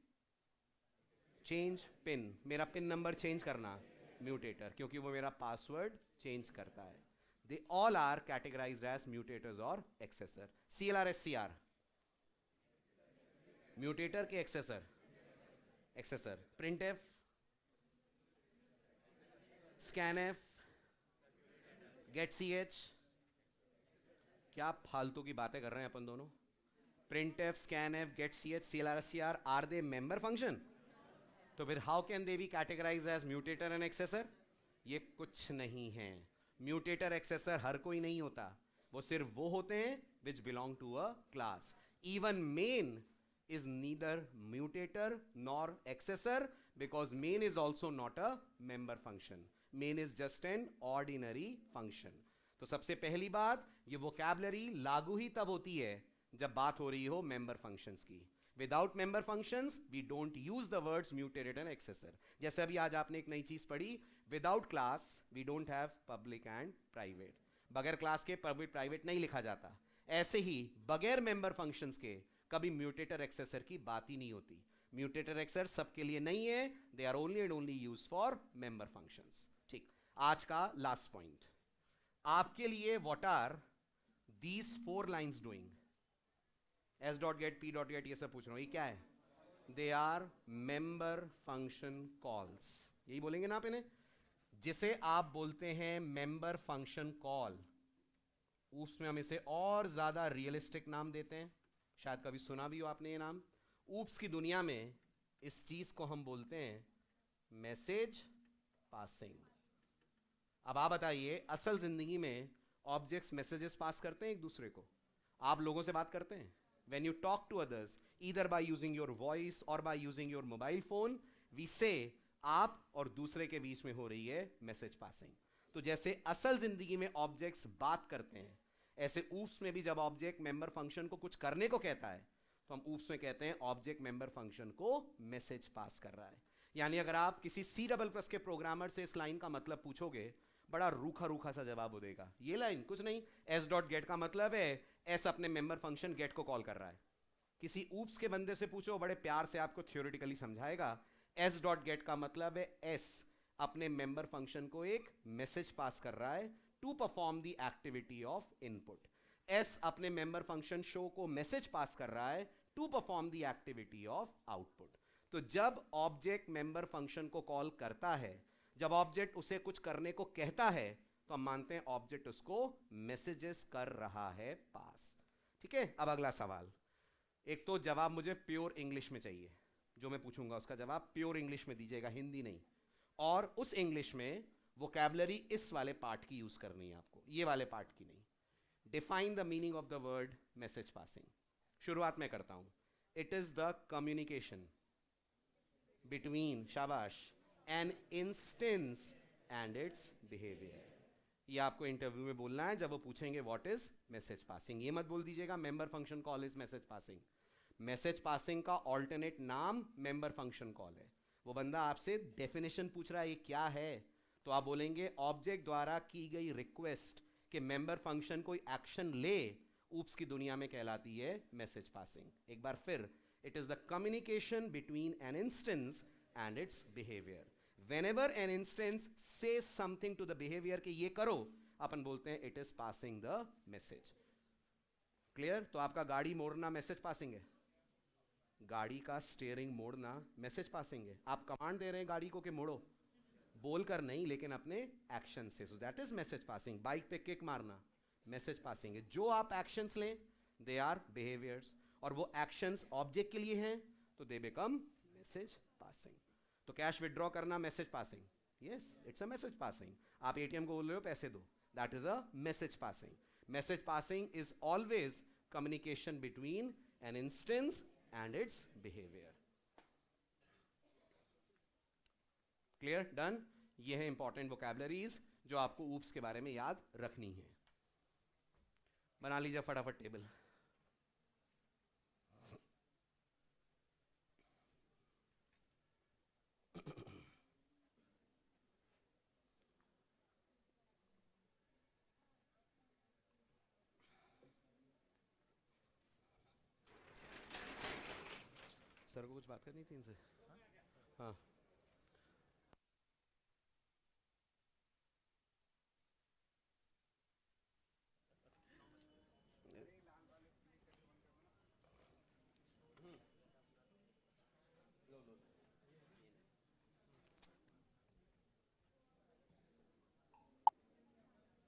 चेंज पिन, मेरा पिन नंबर चेंज करना, म्यूटेटर, क्योंकि वो मेरा पासवर्ड चेंज करता है। They all are categorized as mutators और एक्सेसर। CLR SCR, म्यूटेटर के accessor? Accessor. Printf, scanf, get CH, क्या फालतू की बातें कर रहे हैं अपन दोनों? Printf, scanf, get CH, CLR SCR, are they member function? तो फिर how can they be categorize as mutator and accessor? ये कुछ नहीं है। म्यूटेटर एक्सेसर हर कोई नहीं होता, वो सिर्फ वो होते हैं which belong to a class. Even main is neither mutator nor accessor because main is also not a member function. Main is just an ordinary function. तो सबसे पहली बात, ये vocabulary लागू ही तब होती है जब बात हो रही हो member functions की। Without member functions, we don't use the words mutator and accessor. जैसे अभी आज आपने एक नई चीज पढ़ी, without class, we don't have public and private. बगैर क्लास के पब्लिक प्राइवेट नहीं लिखा जाता। ऐसे ही बगैर member functions के कभी म्यूटेटर एक्सेसर की बात ही नहीं होती। म्यूटेटर एक्सेसर सबके लिए नहीं है, they are only and only use for member functions. ठीक, आज का लास्ट पॉइंट आपके लिए, what are these 4 lines doing? S dot get, P dot get, ये सब पूछ रहा हूं, ये क्या है? They are member function calls. यही बोलेंगे ना आप इन्हें, जिसे आप बोलते हैं मेंबर फंक्शन कॉल। उसमें हम इसे और ज्यादा रियलिस्टिक नाम देते हैं, शायद कभी सुना भी हो आपने ये नाम। ऊप्स की दुनिया में इस चीज को हम बोलते हैं मैसेज पासिंग। अब आप बताइए, असल जिंदगी में ऑब्जेक्ट्स मैसेजेस पास करते हैं एक दूसरे को? आप लोगों से बात करते हैं? When you talk to others either by using your voice और by using your mobile phone, we say आप और दूसरे के बीच में हो रही है मैसेज पासिंग। तो जैसे असल जिंदगी में ऑब्जेक्ट्स बात करते हैं, ऐसे ऊप्स में भी जब ऑब्जेक्ट मेंबर फंक्शन को कुछ करने को कहता है तो हम ऊप्स में कहते हैं ऑब्जेक्ट मेंबर फंक्शन को मैसेज पास कर रहा है। यानी अगर आप किसी C++ के प्रोग्रामर से इस लाइन का मतलब पूछोगे, बड़ा रूखा रूखा सा जवाब हो देगा। ये लाइन कुछ नहीं, एस डॉट गेट का मतलब है एस अपने मेंबर फंक्शन गेट को कॉल कर रहा है। किसी ऊप्स के बंदे से पूछो, बड़े प्यार से आपको थ्योरेटिकली समझाएगा, एस डॉट गेट का मतलब है एस अपने मेंबर फंक्शन को एक मैसेज पास कर रहा है to perform the activity of input. S अपने मेंबर फंक्शन शो को मैसेज पास कर रहा है to perform the activity of output. तो जब ऑब्जेक्ट मेंबर फंक्शन को कॉल करता है, जब ऑब्जेक्ट उसे कुछ करने को कहता है, तो हम मानते हैं ऑब्जेक्ट उसको मैसेजेस कर रहा है पास। ठीक है, अब अगला सवाल। एक तो जवाब मुझे प्योर इंग्लिश में चाहिए, जो मैं पूछूंगा उसका जवाब प्योर इंग्लिश में दीजिएगा, हिंदी नहीं। और उस इंग्लिश में वोकैबुलरी इस वाले पार्ट की यूज करनी है आपको, ये वाले पार्ट की नहीं। Define the meaning of the word message passing. शुरुआत में करता हूं। It is the communication between, शाबाश, an instance and its behaviour. ये आपको इंटरव्यू में बोलना है जब वो पूछेंगे व्हाट इज मैसेज पासिंग। ये मत बोल दीजिएगा member function call is message passing. Message passing का ऑल्टरनेट नाम मेंबर फंक्शन कॉल है। वो बंदा आपसे डेफिनेशन पूछ रहा है ये क्या है, तो आप बोलेंगे ऑब्जेक्ट द्वारा की गई रिक्वेस्ट कि मेंबर फंक्शन कोई एक्शन ले, ऊप्स की दुनिया में कहलाती है मैसेज पासिंग। एक बार फिर, it is the communication between N instance and its behaviour. whenever an instance says something to the behavior कि ये करो, अपन बोलते हैं it is passing the message। Clear? तो आपका गाड़ी मोड़ना मैसेज पासिंग है, गाड़ी का स्टीयरिंग मोड़ना मैसेज पासिंग है। आप कमांड दे रहे हैं गाड़ी को कि मोड़ो, बोलकर नहीं लेकिन अपने एक्शन से, so that is message passing. Bike पे किक मारना मैसेज पासिंग है। जो आप एक्शंस लें दे आर बिहेवियर्स, और वो एक्शंस ऑब्जेक्ट के लिए हैं तो दे बिकम मैसेज पासिंग। तो कैश विड्रॉ करना message passing, yes it's a message passing. आप एटीएम को बोल रहे हो पैसे दो, that is a message passing. Message passing is always communication between N instance and its behaviour. Clear? Done? ये है इंपॉर्टेंट वोकैबुलरीज जो आपको ऊप्स के बारे में याद रखनी है। बना लीजिए फटाफट टेबल। सर को कुछ बात करनी थी इनसे? हाँ।